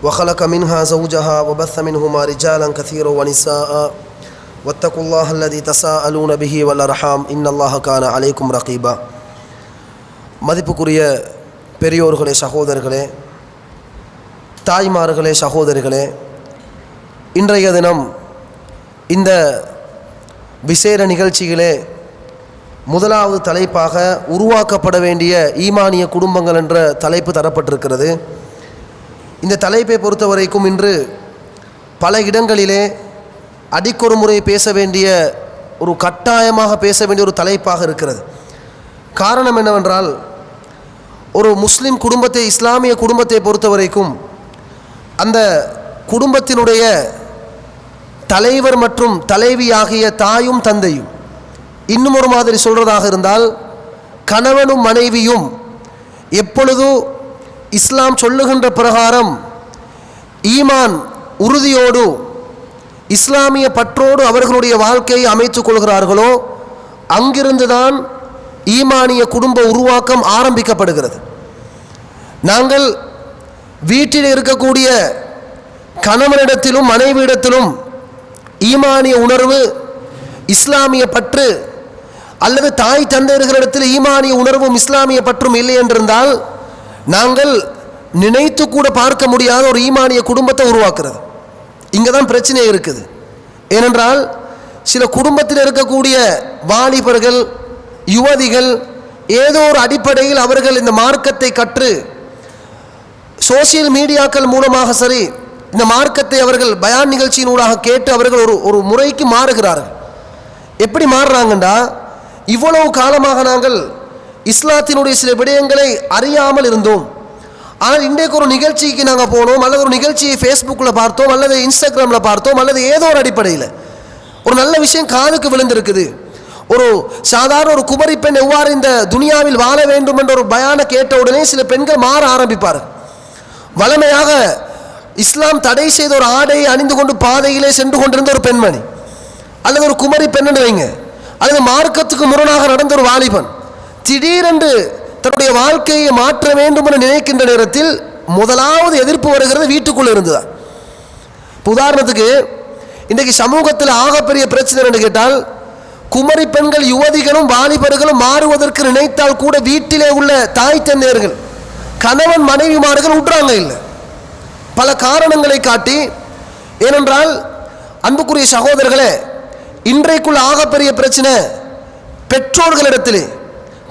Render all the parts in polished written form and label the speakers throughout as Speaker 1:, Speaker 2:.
Speaker 1: وخلق منها زوجها وبث منهما رجالا كثيرا ونساء واتقوا الله الذي تساءلون به والأرحام إن الله كان عليكم رقيبا. மதிப்புக்குரிய பெரியோர்களே, சகோதரர்களே, தாய்மார்களே, சகோதரிகளே, இன்றைய தினம் இந்த விசேட நிகழ்ச்சியிலே முதலாவது தலைப்பாக உருவாக்கப்பட வேண்டிய ஈமானிய குடும்பங்கள் என்ற தலைப்பு தரப்பட்டிருக்கிறது. இந்த தலைப்பை பொறுத்தவரைக்கும் இன்று பல இடங்களிலே அடிக்கொரு முறை பேச வேண்டிய ஒரு கட்டாயமாக பேச வேண்டிய ஒரு தலைப்பாக இருக்கிறது. காரணம் என்னவென்றால், ஒரு முஸ்லிம் குடும்பத்தை, இஸ்லாமிய குடும்பத்தை பொறுத்தவரைக்கும் அந்த குடும்பத்தினுடைய தலைவர் மற்றும் தலைவி ஆகிய தாயும் தந்தையும், இன்னும் ஒரு மாதிரி சொல்கிறதாக இருந்தால் கணவனும் மனைவியும் எப்பொழுதும் இஸ்லாம் சொல்லுகின்ற பிரகாரம் ஈமான் உறுதியோடு இஸ்லாமிய பற்றோடு அவர்களுடைய வாழ்க்கையை அமைத்துக் கொள்கிறார்களோ அங்கிருந்துதான் ஈமானிய குடும்ப உருவாக்கம் ஆரம்பிக்கப்படுகிறது. நாங்கள் வீட்டில் இருக்கக்கூடிய கணவனிடத்திலும் மனைவியிடத்திலும் ஈமானிய உணர்வு, இஸ்லாமிய பற்று, அல்லது தாய் தந்தையர்களிடத்தில் ஈமானிய உணர்வும் இஸ்லாமிய பற்றும் இல்லை என்றிருந்தால் நாங்கள் நினைத்து கூட பார்க்க முடியாத ஒரு ஈமானிய குடும்பத்தை உருவாக்குறது. இங்கே தான் பிரச்சனை இருக்குது. ஏனென்றால் சில குடும்பத்தில் இருக்கக்கூடிய வாலிபர்கள், யுவதிகள் ஏதோ ஒரு அடிப்படையில் அவர்கள் இந்த மார்க்கத்தை கற்று சோசியல் மீடியாக்கள் மூலமாக சரி, இந்த மார்க்கத்தை அவர்கள் பயான் நிகழ்ச்சியினூடாக கேட்டு அவர்கள் ஒரு முறைக்கு மாறுகிறார்கள். எப்படி மாறுறாங்கண்டா, இவ்வளவு காலமாக நாங்கள் இஸ்லாத்தினுடைய சில விடயங்களை அறியாமல் இருந்தோம். ஆனால் இன்றைக்கு ஒரு நிகழ்ச்சிக்கு நாங்கள் போனோம், அல்லது ஒரு நிகழ்ச்சியை ஃபேஸ்புக்கில் பார்த்தோம், அல்லது இன்ஸ்டாகிராமில் பார்த்தோம், அல்லது ஏதோ ஒரு அடிப்படையில் ஒரு நல்ல விஷயம் காதுக்கு விழுந்திருக்குது. ஒரு சாதாரண ஒரு குமரி பெண் எவ்வாறு இந்த துனியாவில் வாழ வேண்டும் என்ற ஒரு பயானை கேட்ட உடனே சில பெண்கள் மாற ஆரம்பிப்பார்கள். வளமையாக இஸ்லாம் தடை செய்த ஒரு ஆடையை அணிந்து கொண்டு பாதையிலே சென்று கொண்டிருந்த ஒரு பெண்மணி, அல்லது ஒரு குமரி பெண்ணு வைங்க, அல்லது மார்க்கத்துக்கு முரணாக நடந்த ஒரு வாலிபன் திடீரென்று தன்னுடைய வாழ்க்கையை மாற்ற வேண்டும் என நினைக்கின்ற நேரத்தில் முதலாவது எதிர்ப்பு வருகிறது வீட்டுக்குள்ளே இருந்துதான். உதாரணத்துக்கு இன்றைக்கு சமூகத்தில் ஆகப்பெரிய பிரச்சனை என்று கேட்டால், குமரி பெண்கள், யுவதிகளும் வாலிபர்களும் மாறுவதற்கு நினைத்தால் கூட வீட்டிலே உள்ள தாய் தந்தையர்கள், கணவன் மனைவிமார்கள் விட்றாங்க இல்லை, பல காரணங்களை காட்டி. ஏனென்றால் அன்புக்குரிய சகோதரர்களே, இன்றைக்குள்ள ஆகப்பெரிய பிரச்சனை பெற்றோர்களிடத்திலே,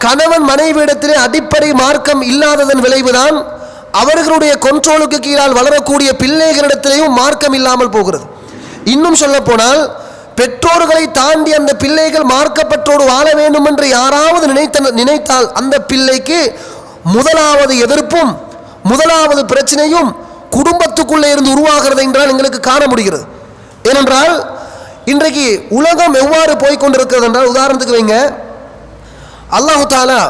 Speaker 1: கணவன் மனைவியிடத்திலே அடிப்படை மார்க்கம் இல்லாததன் விளைவுதான் அவர்களுடைய கொண்ட்ரோலுக்கு கீழால் வளரக்கூடிய பிள்ளைகளிடத்திலேயும் மார்க்கம் இல்லாமல் போகிறது. இன்னும் சொல்ல போனால், பெற்றோர்களை தாண்டி அந்த பிள்ளைகள் மார்க்கப்பற்றோடு வாழ வேண்டும் என்று யாராவது நினைத்தால் அந்த பிள்ளைக்கு முதலாவது எதிர்ப்பும் முதலாவது பிரச்சனையும் குடும்பத்துக்குள்ளே இருந்து உருவாகிறது என்றால் எங்களுக்கு காண முடிகிறது. ஏனென்றால் இன்றைக்கு உலகம் எவ்வாறு போய்கொண்டிருக்கிறது என்றால், உதாரணத்துக்கு வைங்க, அல்லாஹு தாலா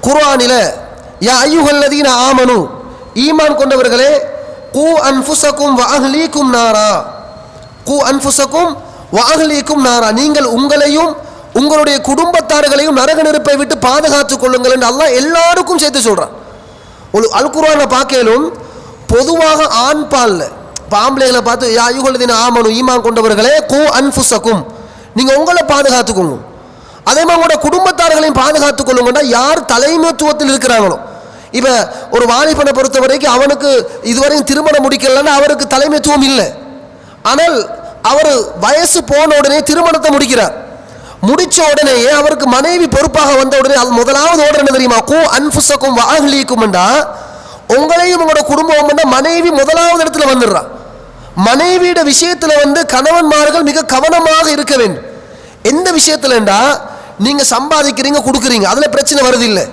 Speaker 1: குர்ஆனில யா அய்யுஹல்லதீன ஆமனு, ஈமான் கொண்டவர்களே, கூ அன்ஃபுஸகும் வ அஹ்லீக்கும் நாரா, கூ அன்ஃபுஸகும் வ அஹ்லீக்கும் நாரா, நீங்கள் உங்களையும் உங்களுடைய குடும்பத்தார்களையும் நரக நெருப்பை விட்டு பாதுகாத்துக் கொள்ளுங்கள் என்று அல்லாஹ் எல்லாருக்கும் சேர்த்து சொல்றான். அல் குர்ஆனை பார்க்கலும் பொதுவாக ஆண் பால்ல ஆம்பளைகளை பார்த்து யா அய்யுஹல்லதீன ஆமனு, ஈமான் கொண்டவர்களே, கூ அன்ஃபுஸகும், நீங்கள் உங்களை பாதுகாத்துக்கோங்க, அதே மாதிரி உங்களோட குடும்பத்தார்களையும் பாதுகாத்துக் கொள்ளுங்கன்னா யார் தலைமைத்துவத்தில் இருக்கிறாங்களோ. இப்போ ஒரு வாலிபனை பொறுத்த வரைக்கும் அவனுக்கு இதுவரையும் திருமணம் முடிக்கலன்னா அவருக்கு தலைமைத்துவம் இல்லை. ஆனால் அவர் வயசு போன உடனே திருமணத்தை முடிக்கிறார். முடிச்ச உடனேயே அவருக்கு மனைவி பொறுப்பாக வந்த உடனே முதலாவது ஓடுற என்ன தெரியுமா, கூ அன்ஃபுஸகும் வ அஹ்லீக்கும் என்றா, உங்களையும் உங்களோட குடும்பம் மனைவி முதலாவது இடத்துல வந்துடுறான். மனைவியோட விஷயத்தில் கணவன்மார்கள் மிக கவனமாக இருக்க வேண்டும். எந்த விஷயத்துலண்டா, நீங்க சம்பாதிக்கிறீங்க, கொடுக்குறீங்க, அதுல பிரச்சனை வருதில்லை.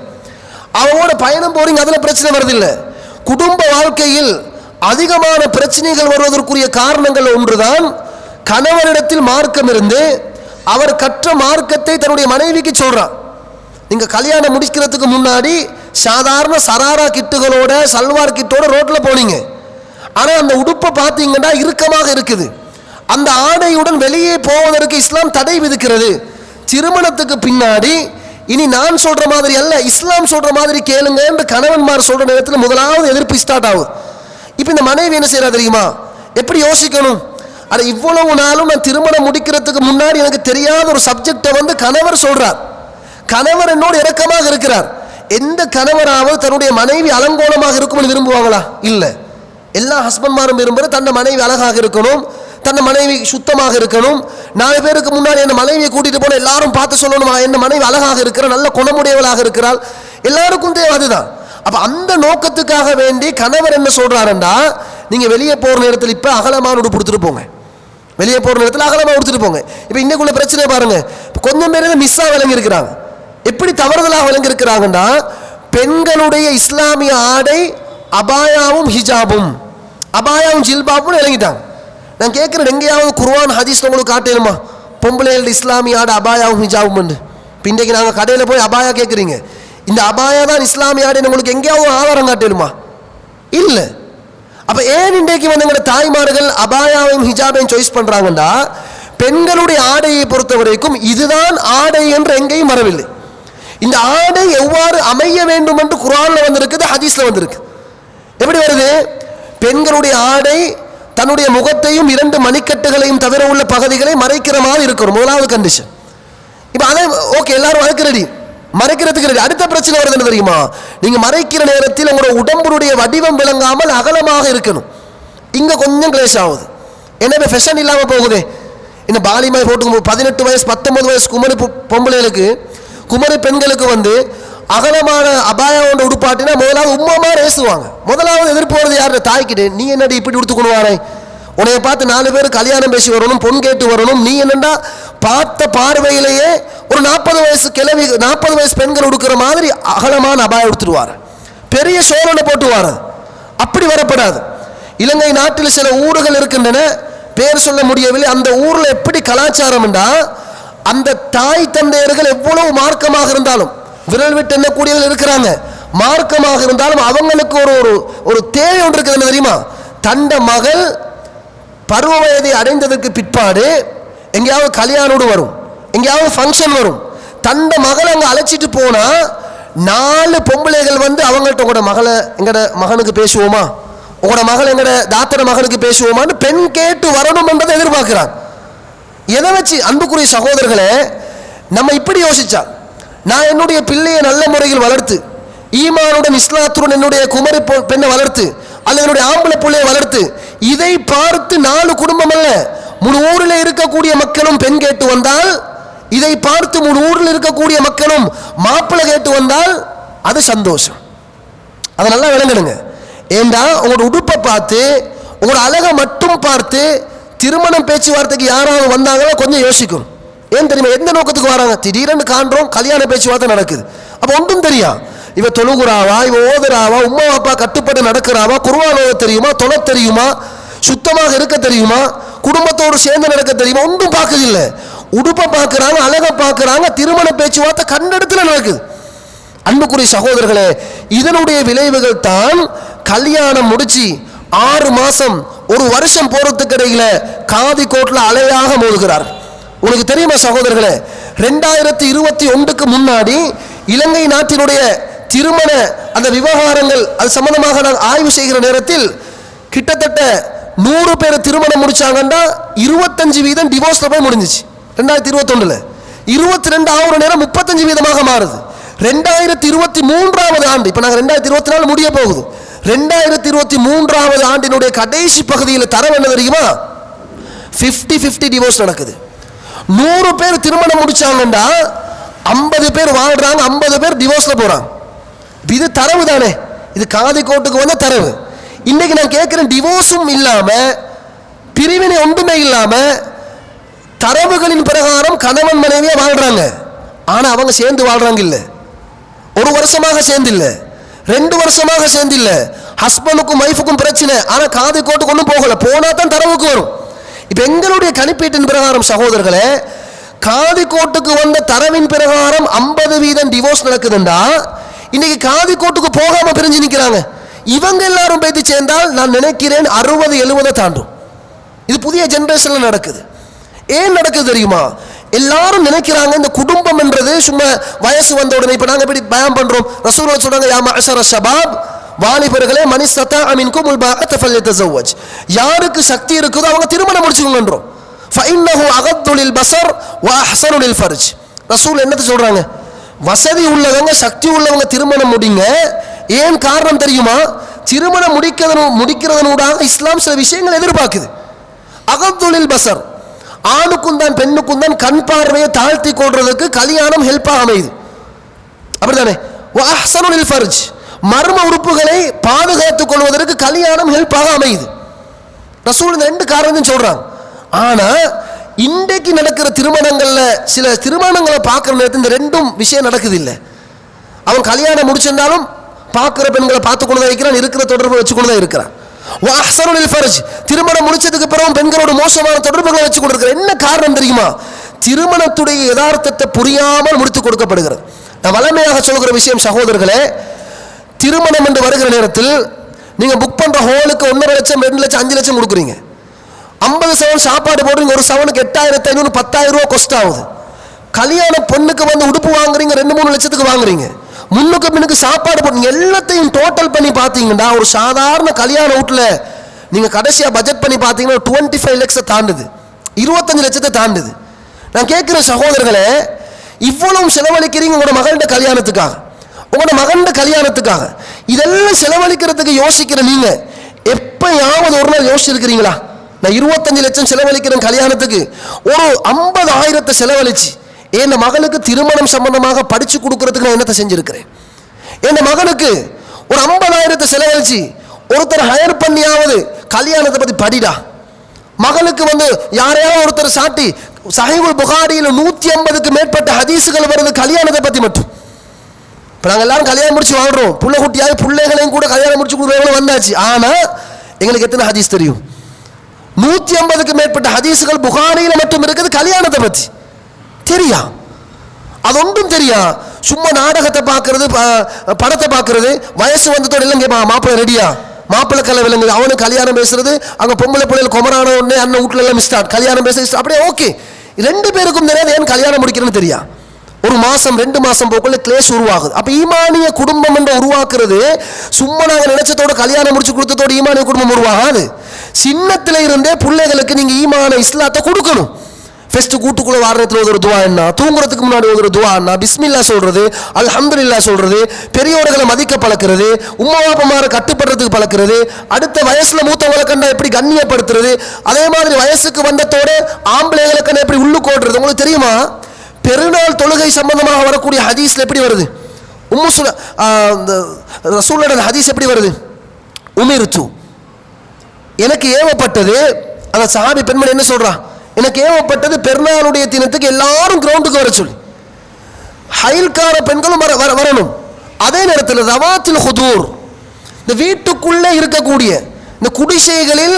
Speaker 1: அவங்களோட பயணம் போறீங்க, அதுல பிரச்சனை வருதில்லை. குடும்ப வாழ்க்கையில் அதிகமான பிரச்சனைகள் வருவதற்குரிய காரணங்கள் ஒன்றுதான், கணவனிடத்தில் மார்க்கம் இருந்து அவர் கற்ற மார்க்கத்தை தன்னுடைய மனைவிக்கு சொல்றான். நீங்க கல்யாணம் முடிக்கிறதுக்கு முன்னாடி சாதாரண சராரா கிட்டுகளோட, சல்வார் கிட்டோட ரோட்ல போனீங்க. ஆனா அந்த உடுப்பை பார்த்தீங்கன்னா இறுக்கமாக இருக்குது. அந்த ஆடையுடன் வெளியே போவதற்கு இஸ்லாம் தடை விதிக்கிறது. திருமணத்துக்கு பின்னாடி இனி நான் சொல்ற மாதிரி அல்ல, இஸ்லாம் சொல்ற மாதிரி கேளுங்க என்று கணவன்மார் சொல்ற நேரத்தில் முதலாவது எதிர்ப்பு ஸ்டார்ட் ஆகுது. இப்போ இந்த மனைவி என்ன செய்யறா தெரியுமா? எப்படி யோசிக்கணும்? அது இவ்வளவு நாளும் நான் திருமணம் முடிக்கிறதுக்கு முன்னாடி எனக்கு தெரியாத ஒரு சப்ஜெக்டை வந்து கணவர் சொல்றார். கணவர் என்னோடு இரக்கமாக இருக்கிறார். எந்த கணவராவது தன்னுடைய மனைவி அலங்கோலமாக இருக்கும்னு விரும்புவாங்களா? இல்லை. எல்லா ஹஸ்பண்ட்மாரும் விரும்புகிற தன்னை மனைவி அழகாக இருக்கணும், தன்னை மனைவி சுத்தமாக இருக்கணும். 4 பேருக்கு முன்னாடி என்ன மனைவியை கூட்டிட்டு போன எல்லாரும் பார்த்து சொல்லணுமா, என்ன மனைவி அழகாக இருக்கிறார், நல்ல குணமுடையவளாக இருக்கிறாள். எல்லாருக்கும் தேவை அதுதான். அப்ப அந்த நோக்கத்துக்காக வேண்டி கணவர் என்ன சொல்றாருண்டா, நீங்க வெளியே போற நேரத்தில் இப்ப அகலமான உடுப்பு கொடுத்துட்டு போங்க, வெளியே போற நேரத்தில் அகலமா கொடுத்துட்டு போங்க. இப்ப இன்னைக்குள்ள பிரச்சனை பாருங்க, கொஞ்சம் பேர் மிஸ்ஸா விளங்கி இருக்கிறாங்க. எப்படி தவறுதலாக விளங்கி இருக்கிறாங்கன்னா, பெண்களுடைய இஸ்லாமிய ஆடை அபாயாவும் ஹிஜாபும், அபாயாவும் ஜில்பாபும் விளங்கிட்டாங்க. நான் கேட்கிறேன், எங்கேயாவது குர்ஆன் ஹதீஸ்ல உங்களுக்கு காட்டணுமா பொம்பளைகள் இஸ்லாமிய ஆடை அபாயாவும் ஹிஜாபும்? இப்போ இன்றைக்கு நாங்கள் கடையில் போய் அபாயா கேட்குறீங்க, இந்த அபாயா தான் இஸ்லாமிய ஆடை, உங்களுக்கு எங்கேயாவது ஆதாரம் காட்டணுமா? இல்லை. அப்போ ஏன் இன்றைக்கு வந்து எங்களோட தாய்மார்கள் அபாயாவையும் ஹிஜாபையும் சாய்ஸ் பண்ணுறாங்கன்னா, பெண்களுடைய ஆடையை பொறுத்த வரைக்கும் இதுதான் ஆடை என்று எங்கேயும் வரவில்லை. இந்த ஆடை எவ்வாறு அமைய வேண்டும் என்று குர்ஆன்ல வந்திருக்குது, ஹதீஸ்ல வந்திருக்கு. எப்படி வருது? பெண்களுடைய ஆடை தன்னுடைய முகத்தையும் 2 மணிக்கட்டுகளையும் தவிர உள்ள பகுதிகளை மறைக்கிற மாதிரி இருக்கணும், முதலாவது கண்டிஷன். இப்போ அதை ஓகே, எல்லாரும் அதுக்கு ரெடி, மறைக்கிறதுக்கு ரெடி. அடுத்த பிரச்சனை வருது என்ன தெரியுமா? நீங்க மறைக்கிற நேரத்தில் உங்களோட உடம்புடைய வடிவம் விளங்காமல் அகலமாக இருக்கணும். இங்க கொஞ்சம் கிளேஷ் ஆகுது. எனவே ஃபேஷன் இல்லாம போகுதே. இந்த பாலிமாய் போட்டு 18 வயசு 19 வயசு குமரி பொம்பளைகளுக்கு, குமரி பெண்களுக்கு வந்து அகலமான அபாயம் உடுப்பாட்டினா முதலாவது உம்மாமா ரேசுவாங்க. முதலாவது எதிர்ப்பு வருது யாரு? தாய்க்கிட்டே. நீ என்னடி இப்படி உடுத்துக்கொண்டு வாரே, உன்னைய பார்த்து 4 பேர் கல்யாணம் பேசி வரணும், பொன் கேட்டு வரணும், நீ என்னண்டா பார்த்த பார்வையிலேயே ஒரு 40 வயசு கிழவி 40 வயசு பெண்கள் உடுக்கிற மாதிரி அகலமான அபாயம் உடுத்துடுவார், பெரிய சோழனை போட்டுவார். அப்படி வரப்படாது. இலங்கை நாட்டில் சில ஊர்கள் இருக்கின்றன, பேர் சொல்ல முடியவில்லை. அந்த ஊர்ல எப்படி கலாச்சாரம் என்றா, அந்த தாய் தந்தையர்கள் எவ்வளவு மார்க்கமாக இருந்தாலும், விரல் விட்டு எண்ணக்கூடியவர்கள் இருக்கிறாங்க, மார்க்கமாக இருந்தாலும் அவங்களுக்கு ஒரு தேவை ஒன்று இருக்குது தெரியுமா? தண்ட மகள் பருவ வயதை அடைந்ததற்கு பிற்பாடு எங்கேயாவது கல்யாணம் வரும், எங்கேயாவது ஃபங்க்ஷன் வரும், தண்ட மகளை அங்கே அழைச்சிட்டு போனா 4 பொம்பளைகள் வந்து அவங்கள்ட்ட உங்களோட மகளை எங்கட மகனுக்கு பேசுவோமா, உங்களோட மகள் எங்கட தாத்தர மகனுக்கு பேசுவோமான்னு பெண் கேட்டு வரணும் என்றதை எதிர்பார்க்கிறான். எதை வச்சு? அன்புக்குரிய சகோதரர்களே, நம்ம இப்படி யோசிச்சா, நான் என்னுடைய பிள்ளையை நல்ல முறையில் வளர்த்து, ஈமானுடன் இஸ்லாத்துடன் என்னுடைய குமரி பெண்ணை வளர்த்து, அல்லது என்னுடைய ஆம்பளை பிள்ளையை வளர்த்து, இதை பார்த்து 4 குடும்பம் அல்ல, முழு ஊரில் இருக்கக்கூடிய மக்களும் பெண் கேட்டு வந்தால், இதை பார்த்து முழு ஊரில் இருக்கக்கூடிய மக்களும் மாப்பிள்ளை கேட்டு வந்தால் அது சந்தோஷம். அதை நல்லா விளங்கணுங்க. ஏண்டா உங்களோட உடுப்பை பார்த்து, உங்களோட அழகை மட்டும் பார்த்து திருமணம் பேச்சுவார்த்தைக்கு யாராவது வந்தாங்கன்னா கொஞ்சம் யோசிக்கும். ஏன் தெரியுமா? எந்த நோக்கத்துக்கு வராங்க? திடீரென்று காண்றோம் கல்யாண பேச்சுவார்த்தை நடக்குது. அப்போ ஒன்றும் தெரியா, இவ தொழுகுறாவா, இவ ஓதுறாவா, உம்மா அப்பா கட்டுப்பட்டு நடக்கிறாவா, குர்ஆன் ஓத தெரியுமா, தொழ தெரியுமா, சுத்தமாக இருக்க தெரியுமா, குடும்பத்தோடு சேர்ந்து நடக்க தெரியுமா, ஒன்றும் பார்க்கறதில்லை. உடுப்பை பார்க்குறாங்க, அழகை பார்க்குறாங்க, திருமண பேச்சுவார்த்தை கண்டெடுத்துல நடக்குது. அன்புக்குரிய சகோதரர்களே, இதனுடைய விளைவுகள் தான் கல்யாணம் முடிச்சு 6 மாசம் 1 வருஷம் போறதுக்கு இடையில காதி கோட்ல அலையாக மோதுகிறார். உங்களுக்கு தெரியுமா சகோதரர்களே, 2021க்கு முன்னாடி இலங்கை நாட்டினுடைய திருமண அந்த விவகாரங்கள் அது சம்பந்தமாக நான் ஆய்வு செய்கிற நேரத்தில் கிட்டத்தட்ட 100 பேர் திருமணம் முடிச்சாங்கன்னா 25% டிவோர்ஸ்ல போய் முடிஞ்சிச்சு. 2021ல 22 ஆகுற நேரம் 35% மாறுது. 2023 ஆண்டு, இப்ப நாங்க 2024 முடிய போகுது, 2023 ஆண்டினுடைய கடைசி பகுதியில் தரம் என்ன தெரியுமா? 50-50 டிவோர்ஸ் நடக்குது. 100 பேர் திருமணம் முடிச்சாங்கன்னா 50 பேர் வாழ்றாங்க, 50 பேர் டிவோர்ஸ்ல போறாங்க. இது தரவு தானே, இது காதி கோட்டுக்கு வந்த தரவு. இன்னைக்கு நான் கேட்கிறேன், டிவோர்ஸும் இல்லாம பிரிவினை ஒன்றுமே இல்லாம தரவுகளின் பிரகாரம் கணவன் மனைவியா வாழ்றாங்க. ஆனா அவங்க சேர்ந்து வாழ்றாங்க இல்ல, 1 வருஷமாக சேர்ந்து இல்ல, 2 வருஷமாக சேர்ந்து இல்ல, ஹஸ்பண்டுக்கும் ஒய்ஃபுக்கும் பிரச்சனை, ஆனா காதி கோட்டுக்கு ஒன்றும் போகல, போனா தான் தரவுக்கு வரும். இப்ப எங்களுடைய கணிப்பீட்டின் பிரகாரம் சகோதரர்களே, காதி கோட்டுக்கு வந்த தரவின் பிரகாரம் 50% டிவோர்ஸ் நடக்குதுண்டா, இன்னைக்கு காதி கோட்டுக்கு போகாம பிரிஞ்சு நிக்கிறாங்க. இவங்க எல்லாரும் பேசி சேர்ந்தால் நான் நினைக்கிறேன் 60-70 தாண்டும். இது புதிய ஜெனரேஷன்ல நடக்குது. ஏன் நடக்குது தெரியுமா? எல்லாரும் நினைக்கிறாங்க இந்த குடும்பம் என்றது சும்மா வயசு வந்த உடனே, இப்ப நாங்க எப்படி பயம் பண்றோம், ரசூலுல்லாஹ் சொல்றாங்க, யா மஅஷர ஷபாப் வாலிபர்களே மனிஸ்ததா மின்குமுல் பாஅத ஃபல்யதஸவ்வஜ், யாருக்கு சக்தி இருக்குதோ அவங்க திருமணம் முடிச்சுக்கோங்கன்றோம். ஃபஇன்னஹு அகத்து லில் பஸர் வ அஹ்ஸனு லில் ஃபர்ஜ். ரசூல் என்னது சொல்றாங்க? வசதி உள்ளவங்க சக்தி உள்ளவங்க திருமணம் முடிங்க. ஏன் காரணம் தெரியுமா? திருமணம் முடிக்கிறதனூடாக இஸ்லாம் சில விஷயங்கள் எதிர்பார்க்குது. அகத்து லில் பஸர், ஆணுக்கும் தான் பெண்ணுக்கும் தான் கண் பார்வையை தாழ்த்தி கொள்றதுக்கு கல்யாணம் ஹெல்ப்பாக அமையுது, அப்படித்தானே? வ அஹ்ஸனு லில் ஃபர்ஜ், மர்ம உறுப்புகளை பாதுகாத்துக் கொள்வதற்கு கல்யாணம் ஹெல்ப்பாக அமையுது. ரசூல் இந்த ரெண்டு காரணத்தையும் சொல்றாங்க. ஆனா இன்றைக்கு நடக்கிற திருமணங்கள்ல சில திருமணங்களை பார்க்குற நேரத்தில் இந்த ரெண்டும் விஷயம் நடக்குது இல்லை. அவன் கல்யாணம் முடிச்சிருந்தாலும் பார்க்குற பெண்களை பார்த்து கொண்டு தான் இருக்கிறான், இருக்கிற தொடர்பை வச்சு கொண்டு தான் இருக்கிறான். வ அஹ்ஸனு லில் ஃபர்ஜ், திருமணம் முடிச்சதுக்கு பிறகு பெண்களோட மோசமான தொடர்புகளை வச்சு கொண்டு இருக்கிறான். என்ன காரணம் தெரியுமா? திருமணத்துடைய யதார்த்தத்தை புரியாமல் முடித்துக் கொடுக்கப்படுகிறது. நான் வளமையாக சொல்கிற விஷயம் சகோதரர்களே, திருமணம் என்று வருகிற நேரத்தில் நீங்க புக் பண்ற ஹோலுக்கு 1.5 லட்சம் 2 லட்சம் 5 லட்சம் கொடுக்குறீங்க. 50 சவன் சாப்பாடு போடுறீங்க, ஒரு சவனுக்கு 8,500 10,000 ரூபா காஸ்ட் ஆகுது. கல்யாண பொண்ணுக்கு வந்து உடுப்பு வாங்குறீங்க, 2-3 லட்சத்துக்கு வாங்குறீங்க. முன்னுக்கு பின்னுக்கு சாப்பாடு போடுறீங்க. எல்லாத்தையும் டோட்டல் பண்ணி பார்த்தீங்கன்னா ஒரு சாதாரண கல்யாண வீட்டில் நீங்க கடைசியா பட்ஜெட் பண்ணி பார்த்தீங்கன்னா 25 லட்சத்தை தாண்டுது, 25 லட்சத்தை தாண்டுது. நான் கேட்கிற சகோதரர்களே, இவ்வளவு செலவழிக்கிறீங்க உங்களோட மகன்கிட்ட கல்யாணத்துக்காக, உங்களோட மகன்கிட்ட கல்யாணத்துக்காக, இதெல்லாம் செலவழிக்கிறதுக்கு யோசிக்கிற நீங்க எப்பயாவது ஒரு நாள் யோசிச்சிருக்கிறீங்களா? நான் 25 லட்சம் செலவழிக்கிறேன் கல்யாணத்துக்கு, ஒரு 50,000 செலவழிச்சு என் மகனுக்கு திருமணம் சம்பந்தமாக படிச்சு கொடுக்கறதுக்கு நான் என்னத்தை செஞ்சிருக்கிறேன்? என் மகனுக்கு ஒரு 50,000 செலவழிச்சு ஒருத்தர் ஹயர் பண்ணியாவது கல்யாணத்தை பத்தி படிடா. மகளுக்கு வந்து யாரையாவது ஒருத்தர் சாட்டி சஹீஹுல் புகாரியில் 150க்கு மேற்பட்ட ஹதீஸுகள் வருது கல்யாணத்தை பத்தி மட்டும். இப்போ நாங்கள் எல்லாரும் கல்யாணம் முடிச்சு வாழ்றோம், புள்ள குட்டியாவது பிள்ளைகளையும் கூட கல்யாணம் முடிச்சு கொடுக்குறவங்களும் வந்தாச்சு. ஆனா எங்களுக்கு எத்தனை ஹதீஸ் தெரியும்? 150க்கு மேற்பட்ட ஹதீஸுகள் புகாரியில மட்டும் இருக்குது கல்யாணத்தை பத்தி. தெரியா? அது ஒன்றும் தெரியா. சும்மா நாடகத்தை பார்க்கறது, படத்தை பார்க்கறது, வயசு வந்ததோட எல்லாம் மாப்பிள்ளை ரெடியா, மாப்பிள்ளை கலை விளங்குது, அவனுக்கு கல்யாணம் பேசுறது, அங்கே பொம்பளை பிள்ளைகள் கொமரான உடனே அண்ணன் வீட்டுல எல்லாம் ஸ்டார்ட் கல்யாணம் பேச அப்படியே ஓகே. 2 பேருக்கும் தெரியாது ஏன் கல்யாணம் முடிக்கிறேன்னு தெரியா. ஒரு மாசம் 2 மாசம் போக்குள்ள கிளேஷ் உருவாகுது. அப்ப ஈமானிய குடும்பம் என்று உருவாக்குறது சும்மா நாங்கள் நினைச்சதோட கல்யாணம் முடிச்சு கொடுத்ததோட ஈமானிய குடும்பம் உருவாகாது. சின்னத்தில இருந்தே பிள்ளைகளுக்கு நீங்க ஈமான இஸ்லாத்தை கொடுக்கணும். ஃபர்ஸ்ட் கூட்டுக்குள்ள வாரத்தில் ஒரு துவா என்ன, தூங்குறதுக்கு முன்னாடி ஒரு துவா என்ன, பிஸ்மில்லா சொல்றது, அல்ஹம்துலில்லாஹ் சொல்றது, பெரியோர்களை மதிக்க பழக்கிறது, உம்மா பாப்பமார கட்டுப்படுறதுக்கு பழக்கிறது, அடுத்த வயசுல மூத்தவங்களை கண்டா எப்படி கண்ணியப்படுத்துறது, அதே மாதிரி வயசுக்கு வந்ததோட ஆம்பளைகளை கண்டா எப்படி உள்ளுக்கு ஓடுறது. உங்களுக்கு தெரியுமா பெருநாள் தொழுகை சம்பந்தமாக வரக்கூடிய ஹதீஸ்ல எப்படி வருது? ரசூலோட ஹதீஸ் எப்படி வருது? உமிர்து, எனக்கு ஏவப்பட்டது. அந்த சஹாபி பெண்மணி என்ன சொல்றா? எனக்கு ஏவப்பட்டது பெருநாளுடைய தினத்துக்கு எல்லாரும் கிரவுண்டுக்கு வர சொல்லி, ஹைல்கார பெண்களும் வரணும். அதே நேரத்தில் ரவாத்தில் ஹுதூர், இந்த வீட்டுக்குள்ளே இருக்கக்கூடிய இந்த குடிசைகளில்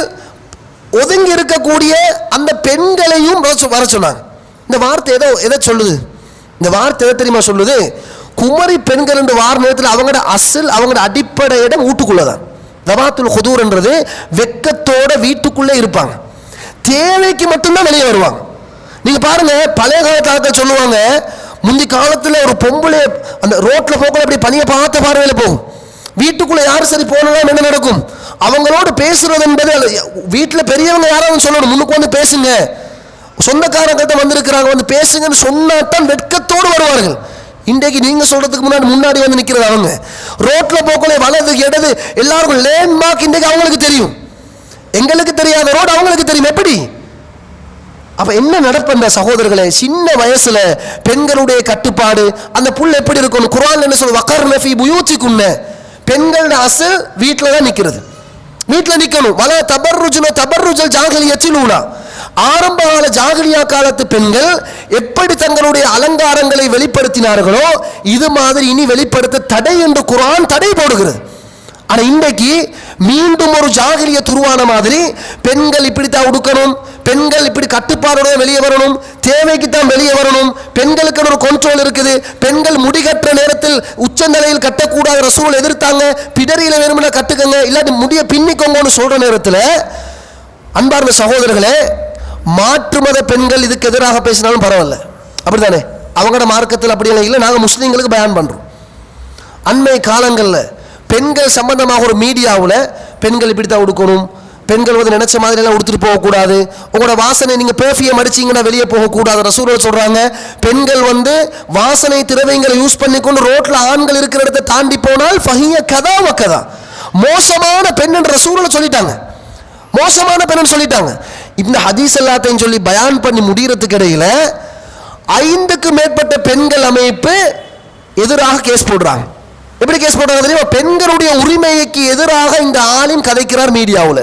Speaker 1: ஒதுங்கி இருக்கக்கூடிய அந்த பெண்களையும் வர சொன்னாங்க. இந்த வார்த்தை எதை சொல்லுது? இந்த வார்த்தை எதை தெரியுமா சொல்லுது? குமரி பெண்கள் என்று வார நேரத்தில் அவங்களோட அசல், அவங்களோட அடிப்படை இடம் வீட்டுக்குள்ளதான். ரவாத்துல் ஹுதூர் என்றது வெக்கத்தோட வீட்டுக்குள்ளே இருப்பாங்க, தேவைக்கு மட்டும்தான் வெளியே வருவாங்க. நீங்க பாருங்க, பழைய காலத்துல சொல்லுவாங்க, முந்தி காலத்துல ஒரு பொம்பளை அந்த ரோட்ல போகல அப்படி பனியை பார்த்த பார்வையில போகும். வீட்டுக்குள்ள யாரும் சரி போனா என்ன நடக்கும்? அவங்களோட பேசுறது என்பது வீட்டுல பெரியவங்க யாராவது சொல்லணும், முன்னுக்கு வந்து பேசுங்க, சொந்தக்காரங்கிட்ட வந்திருக்கிறாங்க வந்து பேசுங்கன்னு சொன்னாத்தான் வெட்கத்தோடு வருவார்கள். இன்றைக்கு நீங்க சொல்றதுக்கு முன்னாடி வந்து நிக்கிறது அவங்க. ரோட்ல போக்கல வலது இடது எல்லாருக்கும் லேண்ட்மார்க் இன்றைக்கு அவங்களுக்கு தெரியும், எங்களுக்கு தெரியாத ரோடு அவங்களுக்கு தெரியும். எப்படி? அப்ப என்ன நடப்பண்ட சகோதரர்களே, சின்ன வயசுல பெண்களுடைய கட்டுப்பாடு, அந்த புள்ள எப்படி இருக்கணும்? குர்ஆன்ல என்ன சொல்லுது? வகர்ன ஃபீ புயூத்திகுன்ன, பெண்களோட அசல் வீட்டில தான் நிக்கிறது, வீட்டில நிக்கணும். வல தபர்ருஜுன தபர்ருஜல் ஜாஹிலியத்தில் ஊலா, ஆரம்ப கால ஜாகிலியா காலத்து பெண்கள் எப்படி தங்களுடைய அலங்காரங்களை வெளிப்படுத்தினார்களோ இது மாதிரி இனி வெளிப்படுத்த தடை என்று குர்ஆன் தடை போடுகிறது. ஆனா இன்றைக்கு மீண்டும் ஒரு ஜாகிலிய துருவான மாதிரி பெண்கள் இப்படித்தான் உடுக்கணும், பெண்கள் இப்படி கட்டுப்பாடோட வெளியே வரணும், தேவைக்கு தான் வெளியே வரணும், பெண்களுக்கு ஒரு கண்ட்ரோல் இருக்குது, பெண்கள் முடிகற்ற நேரத்தில் உச்சநிலையில் கட்டக்கூடாது, ரசூல் எதிர்த்தாங்க, பிடரியில வேணும்னா கட்டுக்கங்க, இல்லாட்டி முடிய பின்னிக்கோங்கன்னு சொல்ற நேரத்தில் அன்பார்ந்த சகோதரர்களே, மாற்று மத பெண்கள் இதுக்கு எதிராக பேசினாலும் பரவாயில்ல, அப்படித்தானே? அவங்களோட மார்க்கத்தில் அப்படியெல்லாம் இல்லை, நாங்கள் முஸ்லீம்களுக்கு பயான் பண்றோம். அண்மை காலங்களில் பெண்கள் சம்பந்தமாக ஒரு மீடியாவில் பெண்கள் இப்படி தான் உடுக்கணும், பெண்கள் வந்து நினைச்ச மாதிரி எல்லாம் உடுத்துட்டு போகக்கூடாது, உங்களோட வாசனை நீங்க பெர்ஃபியூம் அடிச்சீங்கன்னா வெளியே போகக்கூடாது. ரசூலுல்லாஹ் சொல்றாங்க, பெண்கள் வந்து வாசனை திரவியங்களை யூஸ் பண்ணிக்கொண்டு ரோட்ல ஆண்கள் இருக்கிற இடத்தை தாண்டி போனால் ஃபஹிய கதா வ கதா, மோசமான பெண் என்று ரசூலுல்லாஹ் சொல்லிட்டாங்க, மோசமான பெண் சொல்லிட்டாங்க. இந்த ஹதீஸ் எல்லாத்தையும் சொல்லி பயான் பண்ணி முடிகிறதுக்கு இடையில 5க்கு மேற்பட்ட பெண்கள் அமைப்பு எதிராக கேஸ் போடுறாங்க. எப்படி கேஸ் போடுறாங்க தெரியுமா? பெண்களுடைய உரிமைக்கு எதிராக இந்த ஆலிம் கதைக்கிறார் மீடியாவில்.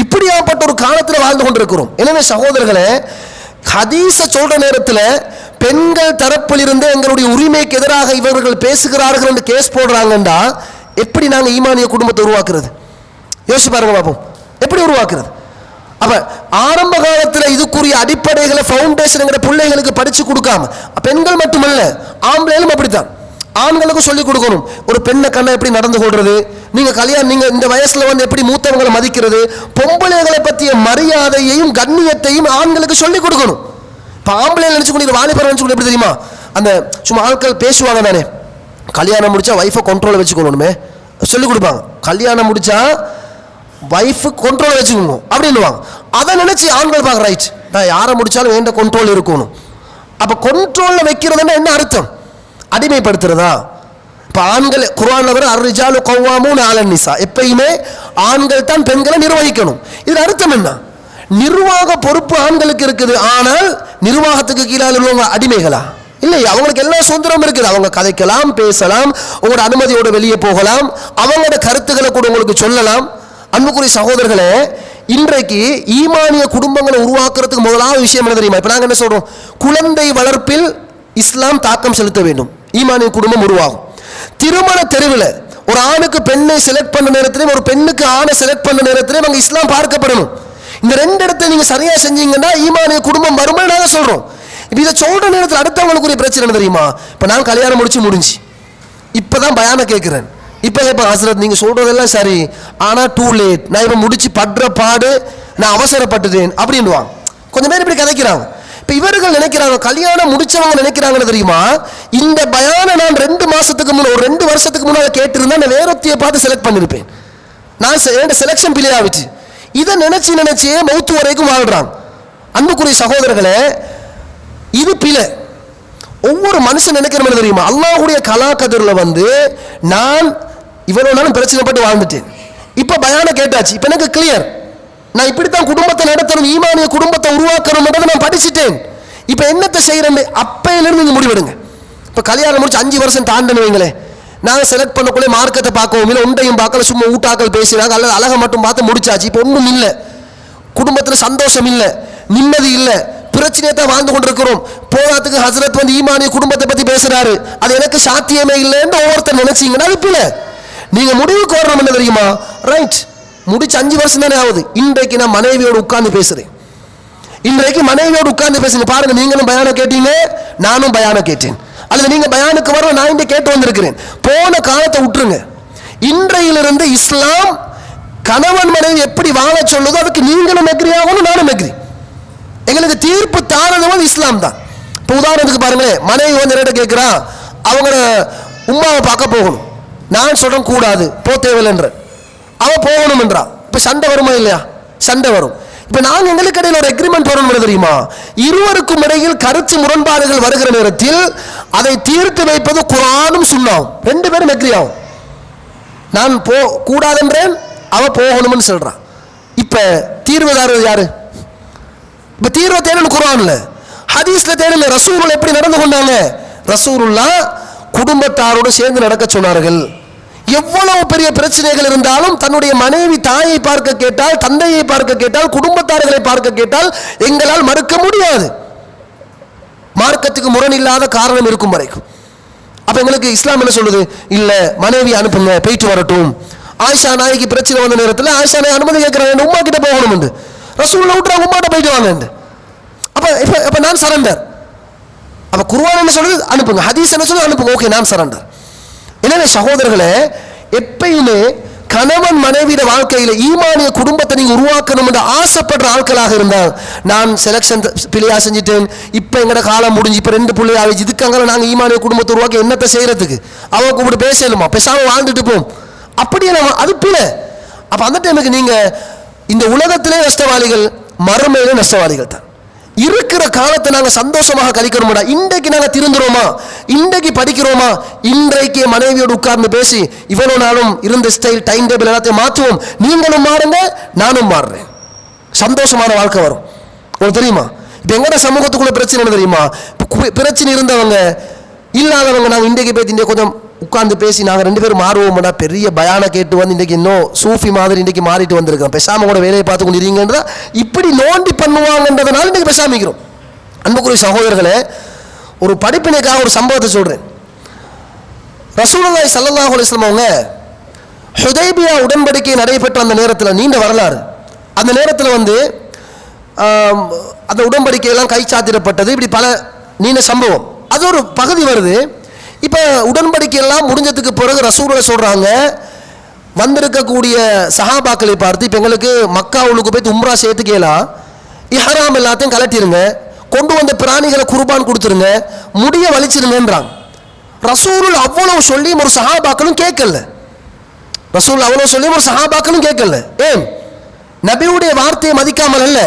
Speaker 1: இப்படியாப்பட்ட ஒரு காலத்தில் வாழ்ந்து கொண்டிருக்கிறோம். எனவே சகோதரர்களே, ஹதீஸ சொல்ற நேரத்தில் பெண்கள் தரப்பில் இருந்து எங்களுடைய உரிமைக்கு எதிராக இவர்கள் பேசுகிறார்கள் என்று கேஸ் போடுறாங்கண்டா எப்படி நாங்கள் ஈமானிய குடும்பத்தை உருவாக்குறது? யோசிச்சு பாருங்க பாப்போம், எப்படி உருவாக்குறது? அப்ப ஆரம்ப காலத்தில் இதுக்குரிய அடிப்படைகளை ஃபவுண்டேஷன் பிள்ளைகளுக்கு படிச்சு கொடுக்காம, பெண்கள் மட்டுமல்ல ஆம்பளைகளும் அப்படித்தான், ஆண்களுக்கும் சொல்லிக் கொடுக்கணும். ஒரு பெண்ணை கண்ணை எப்படி நடந்து கொள்றது, நீங்க கல்யாணம் நீங்க இந்த வயசுல வந்து எப்படி மூத்தவங்களை மதிக்கிறது, பொம்பளைகளை பற்றிய மரியாதையையும் கண்ணியத்தையும் ஆண்களுக்கு சொல்லிக் கொடுக்கணும். இப்போ ஆம்பளை நினைச்சு கொண்டு வாலிபர் நினைச்சு கொண்டு எப்படி தெரியுமா, அந்த சும்மா ஆட்கள் பேசுவாங்க தானே, கல்யாணம் முடிச்சா வைஃபை கண்ட்ரோல் வச்சுக்கணுமே சொல்லிக் கொடுப்பாங்க, கல்யாணம் முடிச்சா வைஃபு கண்ட்ரோல் வச்சுக்கோங்க அப்படின்னுவாங்க. அதை நினைச்சு ஆண்கள் பார்க்க, ரைட், நான் யாரை முடிச்சாலும் வேண்ட கண்ட்ரோல் இருக்கணும். அப்ப கண்ட்ரோல்ல வைக்கிறதுன்னா என்ன அர்த்தம்? அடிமைப்படுத்துறதா? இப்போ ஆண்கள் குர்ஆன்ல வர அர்ரிஜாலு கவ்வாமூன அலன் நிசா, எப்பயுமே ஆண்கள் தான் பெண்களை நிர்வகிக்கணும். இது அர்த்தம் என்ன? நிர்வாக பொறுப்பு ஆண்களுக்கு இருக்குது, ஆனால் நிர்வாகத்துக்கு கீழே உள்ளவங்க அடிமைகளா? இல்லை, அவங்களுக்கு எல்லா சுதந்திரம் இருக்குது, அவங்க கதைக்கலாம், பேசலாம், உங்களோட அனுமதியோட வெளியே போகலாம், அவங்களோட கருத்துக்களை கூட உங்களுக்கு சொல்லலாம். அன்புக்குரிய சகோதரர்களே, இன்றைக்கு ஈமானிய குடும்பங்களை உருவாக்குறதுக்கு முதலாவது விஷயம் என்ன தெரியுமா? இப்போ நாங்கள் என்ன சொல்றோம், குழந்தை வளர்ப்பில் இஸ்லாம் தாக்கம் செலுத்த வேண்டும், ஈமானிய குடும்பம் உருவாகும். திருமண தெருவில் ஒரு ஆணுக்கு பெண்ணை செலக்ட் பண்ண நேரத்திலையும் ஒரு பெண்ணுக்கு ஆணை செலக்ட் பண்ண நேரத்திலையும் அங்கே இஸ்லாம் பார்க்கப்படணும். இந்த 2 இடத்தை நீங்க சரியா செஞ்சீங்கன்னா ஈமானிய குடும்பம் வரும்னு நாங்கள் சொல்றோம். இப்போ இதை சொல்ற நேரத்தில் அடுத்தவங்களுக்குரிய பிரச்சனை என்ன தெரியுமா? இப்போ நான் கல்யாணம் முடிஞ்சு இப்போதான் பயான கேட்குறேன், இப்போ ஹஸ்ரத் நீங்க சொல்றதெல்லாம் சரி, ஆனா டூ லேட், நான் இப்போ முடிச்சு படுற பாடு, நான் அவசரப்பட்டுட்டேன் அப்படின்வாங்க. கொஞ்சம் பேர் இப்படி கதைக்கிறாங்க. இப்போ இவர்கள் நினைக்கிறாங்க, கல்யாணம் முடிச்சவங்க நினைக்கிறாங்கன்னு தெரியுமா, இந்த பயான நான் 2 மாசத்துக்கு முன்னாடி, ஒரு 2 வருஷத்துக்கு முன்னாடி கேட்டிருந்தா நான் வேறொத்தியை பார்த்து செலக்ட் பண்ணிருப்பேன், நான் என்னோட செலக்ஷன் பிள்ளை ஆகிட்டு. இதை நினைச்சே மௌத்து வரைக்கும் வாழ்றாங்க. அன்புக்குரிய சகோதரர்களே, இது பிழை. ஒவ்வொரு மனுஷன் நினைக்கிற தெரியுமா, அல்லாஹ்வுடைய கலாக்கதிரில் வந்து நான் இவ்வளவு நாளும் பிரச்சனைப்பட்டு வாழ்ந்துட்டேன், இப்ப பயான கேட்டாச்சு, இப்ப எனக்கு கிளியர், நான் இப்படித்தான் குடும்பத்தை நடத்தணும், ஈமானிய குடும்பத்தை உருவாக்கணும், நான் படிச்சுட்டேன், இப்ப என்னத்தை செய்யறேன் அப்பையிலிருந்து நீங்க முடிவெடுங்க. இப்ப கல்யாணம் முடிச்சு 5 வருஷம் தாண்டணும் வைங்களேன், நாங்கள் செலக்ட் பண்ணக்குள்ளே மார்க்கத்தை பார்க்கவும் இல்லை, ஒன்றையும் பார்க்கல, சும்மா ஊட்டாக்கள் பேசுறாங்க, அல்லது அழகை மட்டும் பார்த்து முடிச்சாச்சு. இப்போ ஒன்றும் இல்லை, குடும்பத்தில் சந்தோஷம் இல்லை, நிம்மதி இல்லை, பிரச்சனையை தான் வாழ்ந்து கொண்டிருக்கிறோம். போராத்துக்கு ஹசரத் வந்து ஈமானிய குடும்பத்தை பத்தி பேசுறாரு, அது எனக்கு சாத்தியமே இல்லைன்னு ஒவ்வொருத்தர் நினைச்சீங்கன்னா அது பிள்ளை. நீங்க முடிவுக்கு வரணும் என்ன தெரியுமா, ரைட், முடிச்சு 5 வருஷம் தானே ஆகுது, இன்றைக்கு நான் மனைவியோடு உட்கார்ந்து பேசுறேன், இன்றைக்கு மனைவியோடு உட்கார்ந்து பேசுங்க. பாருங்க, நீங்களும் பயானம் கேட்டீங்க, நானும் பயானம் கேட்டேன், அல்லது நீங்க பயானுக்கு வர நான் இங்க கேட்டு வந்திருக்கிறேன். போன காலத்தை விட்டுருங்க, இன்றையிலிருந்து இஸ்லாம் கணவன் மனைவி எப்படி வாழ சொல்லுதோ அதுக்கு நீங்களும் நெக்ரியாகணும், நானும் நெக்ரி. எங்களுக்கு தீர்ப்பு தாரது இஸ்லாம் தான். இப்போ உதாரணத்துக்கு பாருங்களேன், மனைவி வந்து என்ன கேட்கிறா, அவங்க உம்மாவை பார்க்க போகணும், நான் சொல்றேன் கூடாது, போ தேவையில்லைன்ற, அவ போகணும் என்றா, இப்ப சண்டை வருமா இல்லையா? சண்டை வரும். இப்ப நாங்க எங்களுக்கு இடையில ஒரு எக்ரிமெண்ட் வரணும் தெரியுமா, இருவருக்கும் இடையில் கருத்து முரண்பாடுகள் வருகிற நேரத்தில் அதை தீர்த்து வைப்பது குர்ஆனும் சுன்னாவும், 2 பேரும் எக்ரி ஆகும். நான் போ கூடாதுன்றேன், அவ போகணும்னு சொல்றான். இப்ப தீர்வுதாரர் யாரு? இப்ப தீர்வை தேடணும் குர்ஆன்ல, ஹதீஸ்ல தேடல. ரசூலுல்லாஹ் எப்படி நடந்து கொண்டாங்க? ரசூலுல்லாஹ் குடும்பத்தாரோடு சேர்ந்து நடக்க சொன்னார்கள். எவ்வளவு பெரிய பிரச்சனைகள் இருந்தாலும் தன்னுடைய மனைவி தாயை பார்க்க கேட்டால், தந்தையை பார்க்க கேட்டால், குடும்பத்தார்களை பார்க்க கேட்டால் எங்களால் மறுக்க முடியாது, மார்க்கத்துக்கு முரண் இல்லாத காரணம் இருக்கும் வரைக்கும். அப்ப எங்களுக்கு இஸ்லாம் என்ன சொல்லுது? இல்ல, மனைவி அனுப்புங்க, போயிட்டு வரட்டும். ஆயிஷா நாய்க்கு பிரச்சனை வந்த நேரத்தில் ஆயிஷா நாய் அனுமதி கேட்கிறாங்க, உமா கிட்ட போகணும் என்று. ரசூலுல்லாஹ் விட்டுறாங்க, உமாட்ட போயிட்டு வாங்க. அப்ப நான் சரண்டர். அப்ப குர்ஆன் என்ன சொல்லுது? அனுப்புங்க. ஹதீஸ் என்ன சொல்லுது? அனுப்புங்க. ஓகே, நான் சரண்டர். எனவே சகோதரர்களே, எப்பயுமே கணவன் மனைவியோட வாழ்க்கையில ஈமானிய குடும்பத்தை நீங்க உருவாக்கணும் என்று ஆசைப்படுற ஆட்களாக இருந்தால், நான் செலக்ஷன் பிள்ளையா செஞ்சுட்டேன், இப்ப எங்கட காலம் முடிஞ்சு, இப்ப 2 பிள்ளையா ஆயிடுச்சு, இதுக்காக நாங்க ஈமானிய குடும்பத்தை உருவாக்க என்னத்தை செய்யறதுக்கு? அவ கூப்பிட்டு பேசலுமா? பேசாம வாழ்ந்துட்டு போம். அப்படியே அது பிழை. அப்போ அந்த டைமுக்கு நீங்கள் இந்த உலகத்திலே நஷ்டவாளிகள், மறுமையிலே நஷ்டவாளிகள் தான். இருக்கிற காலத்தை நாங்கள் சந்தோஷமாக கழிக்கிறோம்டா. இன்றைக்கு நாங்கள் திருந்துறோமா, இன்றைக்கு படிக்கிறோமா, இன்றைக்கு மனைவியோடு உட்கார்ந்து பேசி இவ்வளோ நாளும் இருந்த ஸ்டைல் டைம் டேபிள் எல்லாத்தையும் மாற்றுவோம். நீங்களும் மாறுங்க, நானும் மாறுறேன், சந்தோஷமான வாழ்க்கை வரும். உங்களுக்கு தெரியுமா, இப்போ எங்கட சமூகத்துக்குள்ள பிரச்சனை என்ன தெரியுமா? பிரச்சனை இருந்தவங்க இல்லாதவங்க நாங்கள் இன்றைக்கு பேசி இன்றைக்கு கொஞ்சம் உட்கார்ந்து பேசி நாங்கள் 2 பேரும் மாறுவோம்டா, பெரிய பயானை கேட்டு வந்து இன்றைக்கு இன்னும் சூஃபி மாதிரி இன்றைக்கு மாறிட்டு வந்திருக்கோம். பெசாம கூட வேலையை பார்த்து கொண்டு இருக்கீங்கன்றதா இப்படி நோண்டி பண்ணுவாங்கன்றதுனால இன்றைக்கி பெசாமிக்கிறோம். அன்புக்குரிய சகோதரர்களே, ஒரு படிப்பினைக்காக ஒரு சம்பவத்தை சொல்கிறேன். ரசூலுல்லாஹி ஸல்லல்லாஹு அலைஹி வஸல்லம் அவங்க ஹுதைபியா உடன்படிக்கை நடைபெற்ற அந்த நேரத்தில், நீண்ட வரலாறு, அந்த நேரத்தில் வந்து அந்த உடன்படிக்கையெல்லாம் கைச்சாத்திடப்பட்டது. இப்படி பல நீண்ட சம்பவம், அது ஒரு பகுதி வருது. இப்போ உடன்படிக்கையெல்லாம் முடிஞ்சதுக்கு பிறகு ரசூலுல்லாஹ் சொல்கிறாங்க, வந்திருக்கக்கூடிய சஹாபாக்களை பார்த்து, இப்போ எங்களுக்கு மக்காவுக்கு போய் உம்ரா சேர்த்துக்கலாம், இஹ்ராம் எல்லாத்தையும் கலட்டிருங்க, கொண்டு வந்த பிராணிகளை குர்பான் கொடுத்துருங்க, முடிய வலிச்சிருங்கன்றாங்க. ரசூலுல் அவ்வளவு சொல்லியும் ஒரு சஹாபாக்களும் கேட்கல. ரசூல் அவ்வளவு சொல்லியும் ஒரு சஹாபாக்களும் கேட்கல. ஏன்? நபியுடைய வார்த்தையை மதிக்காமல் அல்ல,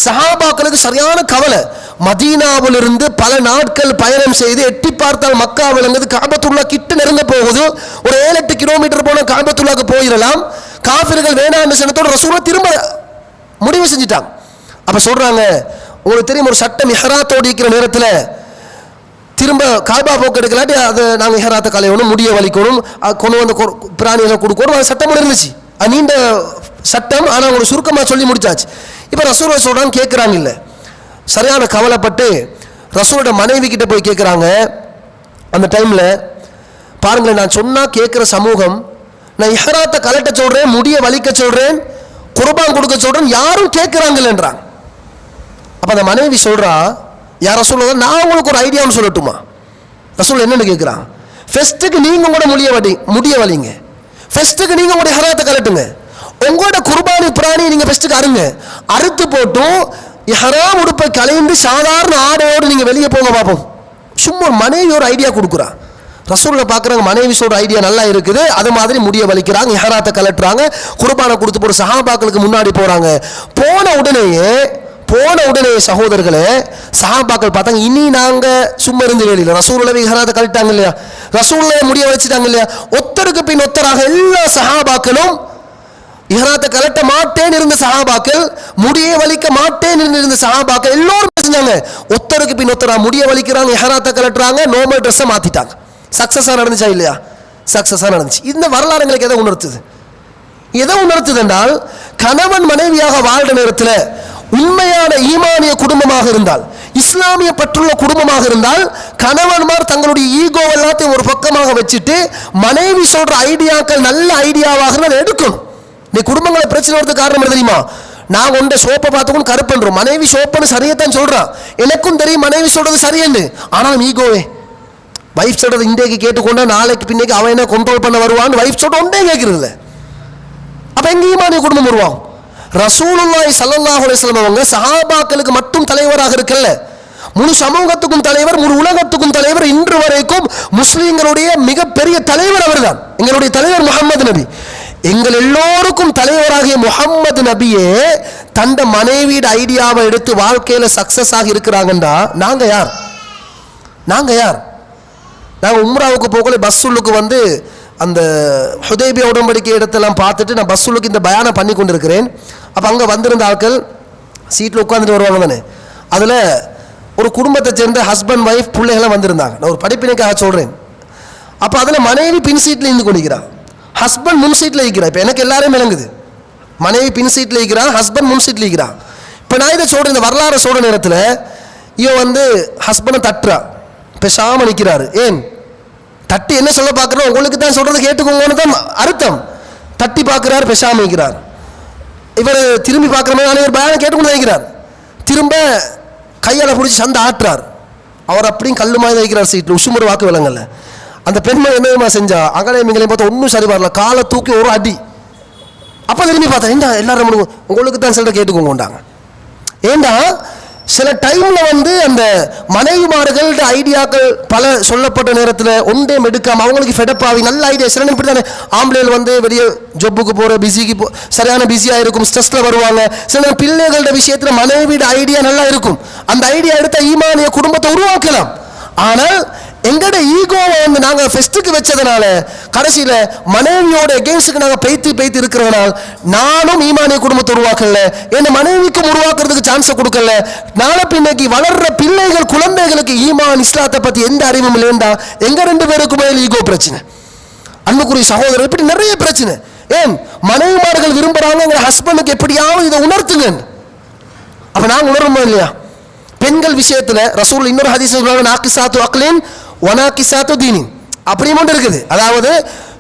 Speaker 1: சஹாபாக்களுக்கு சரியான கவலை. மதீனாவிலிருந்து பல நாட்கள் பயணம் செய்து எட்டி பார்த்தால் மக்கா விளங்குது, காபத்துல்லா கிட்ட நெருங்க போகுது. ஒரு 7-8 கிலோமீட்டர் போன காபத்துல்லாக்கு போயிடலாம். காஃபிர்கள் வேணாம் சொன்னதோடு ரசூலை திரும்ப முடிவு செஞ்சுட்டாங்க. அப்போ சொல்றாங்க, உங்களுக்கு தெரியும் ஒரு சட்டம், இஹ்ராத்தோடு இருக்கிற நேரத்தில் திரும்ப காபா போக்கு எடுக்கலாட்டி அதை நாங்கள் இஹ்ராத்தை கலையணும், முடிய வலிக்கணும், கொண்டு வந்து பிராணிகளை கொடுக்கணும், அது சட்டம் இருந்துச்சு. அது நீண்ட சட்டம், ஆனால் உங்களுக்கு சுருக்கமாக சொல்லி முடிச்சாச்சு. இப்போ ரசூலுல்லாஹ் சொல்கிறாங்க, கேட்குறாங்க இல்லை, சரியான கவலைப்பட்டு ரசூலோட மனைவி கிட்ட போய் கேட்குறாங்க. அந்த டைமில் பாருங்களேன், நான் சொன்னால் கேட்குற சமூகம், நான் இஹ்ராத்தை கலட்ட சொல்கிறேன், முடிய வலிக்க சொல்கிறேன், குர்பான் கொடுக்க சொல்கிறேன், யாரும் கேட்குறாங்கல்லன்றாங்க. அப்போ அந்த மனைவி சொல்கிறா, யார் ரசூலுல்லாஹ், நான் உங்களுக்கு ஒரு ஐடியான்னு சொல்லட்டுமா? ரசூல் என்னென்னு கேட்குறான், ஃபெஸ்ட்டுக்கு நீங்கள் கூட முடிய வலிங்க, ஃபெஸ்ட்டுக்கு நீங்கள் கூட இஹ்ராத்தை கலட்டுங்க, உங்களோட குர்பானி பிராணி நீங்கள் ஃபெஸ்ட்டுக்கு அறுத்து போட்டும் இஹ்ராம் உடுப்பை கலைந்து சாதாரண ஆடையோடு நீங்கள் வெளியே போங்க பார்ப்போம். சும்மா மனைவி ஒரு ஐடியா கொடுக்குறா. ரசூலுல்லாஹ் பார்க்குறாங்க, மனைவி சொல்கிற ஐடியா நல்லா இருக்குது, அது மாதிரி முடிய வலிக்கிறாங்க, இஹ்ராத்தை கலட்டுறாங்க, குர்பானை கொடுத்து போகிற சஹாபாக்களுக்கு முன்னாடி போகிறாங்க. போன உடனே சகோதரர்களே, சஹாபாக்கள் பார்த்தாங்க, இனி நாங்கள் சும்மா இருந்து வெளியில் ரசூலுல்லாஹ் இஹ்ராத்தை கலட்டாங்க இல்லையா, ரசூலுல்லாஹ் முடிய வச்சுட்டாங்க இல்லையா, ஒத்தருக்கு பின் ஒத்தராக எல்லா சஹாபாக்களும் இஹ்ராத்தை கலட்ட மாட்டேன் இருந்த சஹாபாக்கள், முடிய வலிக்க மாட்டேன் இருந்த சஹாபாக்கள் எல்லோரும் செஞ்சாங்க. ஒத்தருக்கு பின் ஒத்தரா முடிய வலிக்கிறாங்க, இஹ்ராத்தை கலட்டுறாங்க, நார்மல் ட்ரெஸ்ஸை மாற்றிட்டாங்க. சக்ஸஸாக நடந்துச்சா இல்லையா? சக்ஸஸாக நடந்துச்சு. இந்த வரலாறுங்களுக்கு எதை உணர்த்துது என்றால், கணவன் மனைவியாக வாழ்ற நேரத்தில் உண்மையான ஈமானிய குடும்பமாக இருந்தால், இஸ்லாமிய பற்றுள்ள குடும்பமாக இருந்தால், கணவன்மார் தங்களுடைய ஈகோ எல்லாத்தையும் ஒரு பக்கமாக வச்சுட்டு மனைவி சொல்ற ஐடியாக்கள் நல்ல ஐடியாவாக எடுக்கணும். நீ குடும்பங்களை பிரச்சனை வரதுக்கு காரணம் என்ன தெரியுமா? நாங்கள் உண்ட சோப்பை பார்த்துக்கணும் கருப்புன்றோம், மனைவி சோப்புன்னு சரியாத்தான் சொல்கிறான், எனக்கும் தெரியும் மனைவி சொல்கிறது சரியன்னு, ஆனால் ஈகோவே வைஃப் சொல்கிறது இன்றைக்கு கேட்டுக்கொண்டா நாளைக்கு பின்னைக்கு அவன் என்ன கண்ட்ரோல் பண்ண வருவான்னு வைஃப் சொல்கிற ஒன்றே கேட்குறதில்ல. அப்போ எங்கே ஈமானிய குடும்பம் உருவாகும்? ரசூலுல்லாஹி ஸல்லல்லாஹு அலைஹி வஸல்லம் அவங்க சஹாபாக்களுக்கு மட்டும் தலைவராக இருக்கல, முழு சமூகத்துக்கும் தலைவர், முழு உலகத்துக்கும் தலைவர். இன்று வரைக்கும் முஸ்லீம்களுடைய மிகப்பெரிய தலைவர் அவர்தான், எங்களுடைய தலைவர் முஹம்மது நபி. எங்கள் எல்லோருக்கும் தலைவராகிய முஹம்மது நபியே தந்த மனைவியோட ஐடியாவை எடுத்து வாழ்க்கையில் சக்சஸ் ஆகி இருக்கிறாங்கண்டா நாங்கள் யார்? நாங்கள் உம்ராவுக்கு போகல பஸ்ஸுல்லுக்கு வந்து அந்த ஹுதைபியா உடன்படிக்கை இடத்தெல்லாம் பார்த்துட்டு நான் பஸ்ஸுல்லுக்கு இந்த பயானை பண்ணி கொண்டிருக்கிறேன். அப்போ அங்கே வந்திருந்த ஆட்கள் சீட்டில் உட்காந்துட்டு வருவாங்க தானே, அதில் ஒரு குடும்பத்தை சேர்ந்த ஹஸ்பண்ட் ஒய்ஃப் பிள்ளைகள்லாம் வந்திருந்தாங்க. நான் ஒரு படிப்பினைக்காக சொல்கிறேன். அப்போ அதில் மனைவி பின் சீட்டில் இருந்து கொண்டிருக்கிறான், ஹஸ்பண்ட் முன் சீட்டில் இருக்கிறான். இப்போ எனக்கு எல்லாரும் விளங்குது, மனைவி பின் சீட்டில் இருக்கிறான், ஹஸ்பண்ட் முன் சீட்டில் இருக்கிறான். இப்போ நான் இதை சொல்கிறேன், இந்த வரலாறு சொல்கிற நேரத்தில் இவன் வந்து ஹஸ்பண்டை தட்டுறா, பேசாமல் நிற்கிறாரு. ஏன் தட்டி என்ன சொல்ல பார்க்குறோம், உங்களுக்கு தான் சொல்கிறத கேட்டுக்கோங்கன்னு தான் அர்த்தம். தட்டி பார்க்குறாரு, பேசாமல் நிற்கிறார். இவர் திரும்பி பார்க்குற மாதிரி இவர் பயானை கேட்டுக்கொண்டு நினைக்கிறார். திரும்ப கையால் பிடிச்சி சண்டை ஆட்டுறார். அவர் அப்படியும் கல் மாதிரி வைக்கிறார் சீட்டில், உசுமுறை வாக்கு விலங்கல்ல. அந்த பெண்மை என்னமா செஞ்சா, அகலைமிங்களையும் பார்த்தா ஒன்றும் சரி வரல, காலை தூக்கி ஒரு அடி. அப்போ திரும்பி பார்த்தா, ஏண்டா எல்லாரும் உங்களுக்கு தான் சொல்கிற கேட்டுக்கோங்கண்டாங்க. ஏண்டா சில டைம்ல வந்து அந்த மனைவிமார்கள் ஐடியாக்கள் பல சொல்லப்பட்ட நேரத்தில் ஒன்றையும் எடுக்காம அவங்களுக்கு ஃபெடப்பாவி நல்ல ஐடியா. சில இப்படி தானே ஆம்பளைகள் வந்து வெளியே ஜொப்புக்கு போகிற பிஸிக்கு சரியான பிஸியாக இருக்கும், ஸ்ட்ரெஸ்ல வருவாங்க. சில பிள்ளைகளோட விஷயத்தில் மனைவியோட ஐடியா நல்லா இருக்கும், அந்த ஐடியா எடுத்த ஈமானிய குடும்பத்தை உருவாக்கலாம். ஆனால் எங்களோட ஈகோவை வந்து நாங்கள் ஃபெஸ்ட்டுக்கு வச்சதுனால கடைசியில் மனைவியோட எகெயின்ஸ்டுக்கு நாங்கள் பெய்த்து இருக்கிறதுனால நானும் ஈமானிய குடும்பத்தை உருவாக்கல, என் மனைவிக்கும் உருவாக்குறதுக்கு சான்ஸை கொடுக்கல. நாளை பின்னைக்கு வளர்ற பிள்ளைகள் குழந்தைகளுக்கு ஈமான் இஸ்லாத்தை பற்றி எந்த அறிவும் இல்லைண்டா எங்க 2 பேருக்குமே ஈகோ பிரச்சனை. அன்புக்குரிய சகோதரர், இப்படி நிறைய பிரச்சனை. ஏன் மனைவிமார்கள் விரும்புறாங்க எங்க ஹஸ்பண்டுக்கு எப்படியாவது இதை உணர்த்துங்க. அப்ப நாங்கள் உணருமா இல்லையா? பெண்கள் விஷயத்துல ரசூல் இன்னொரு ஹதீஸ் சொல்றாங்க, நாக்கிசாத்து அக்லின் வனாக்கிசாத்து தீனின் அப்படியும் ஒன்று இருக்குது. அதாவது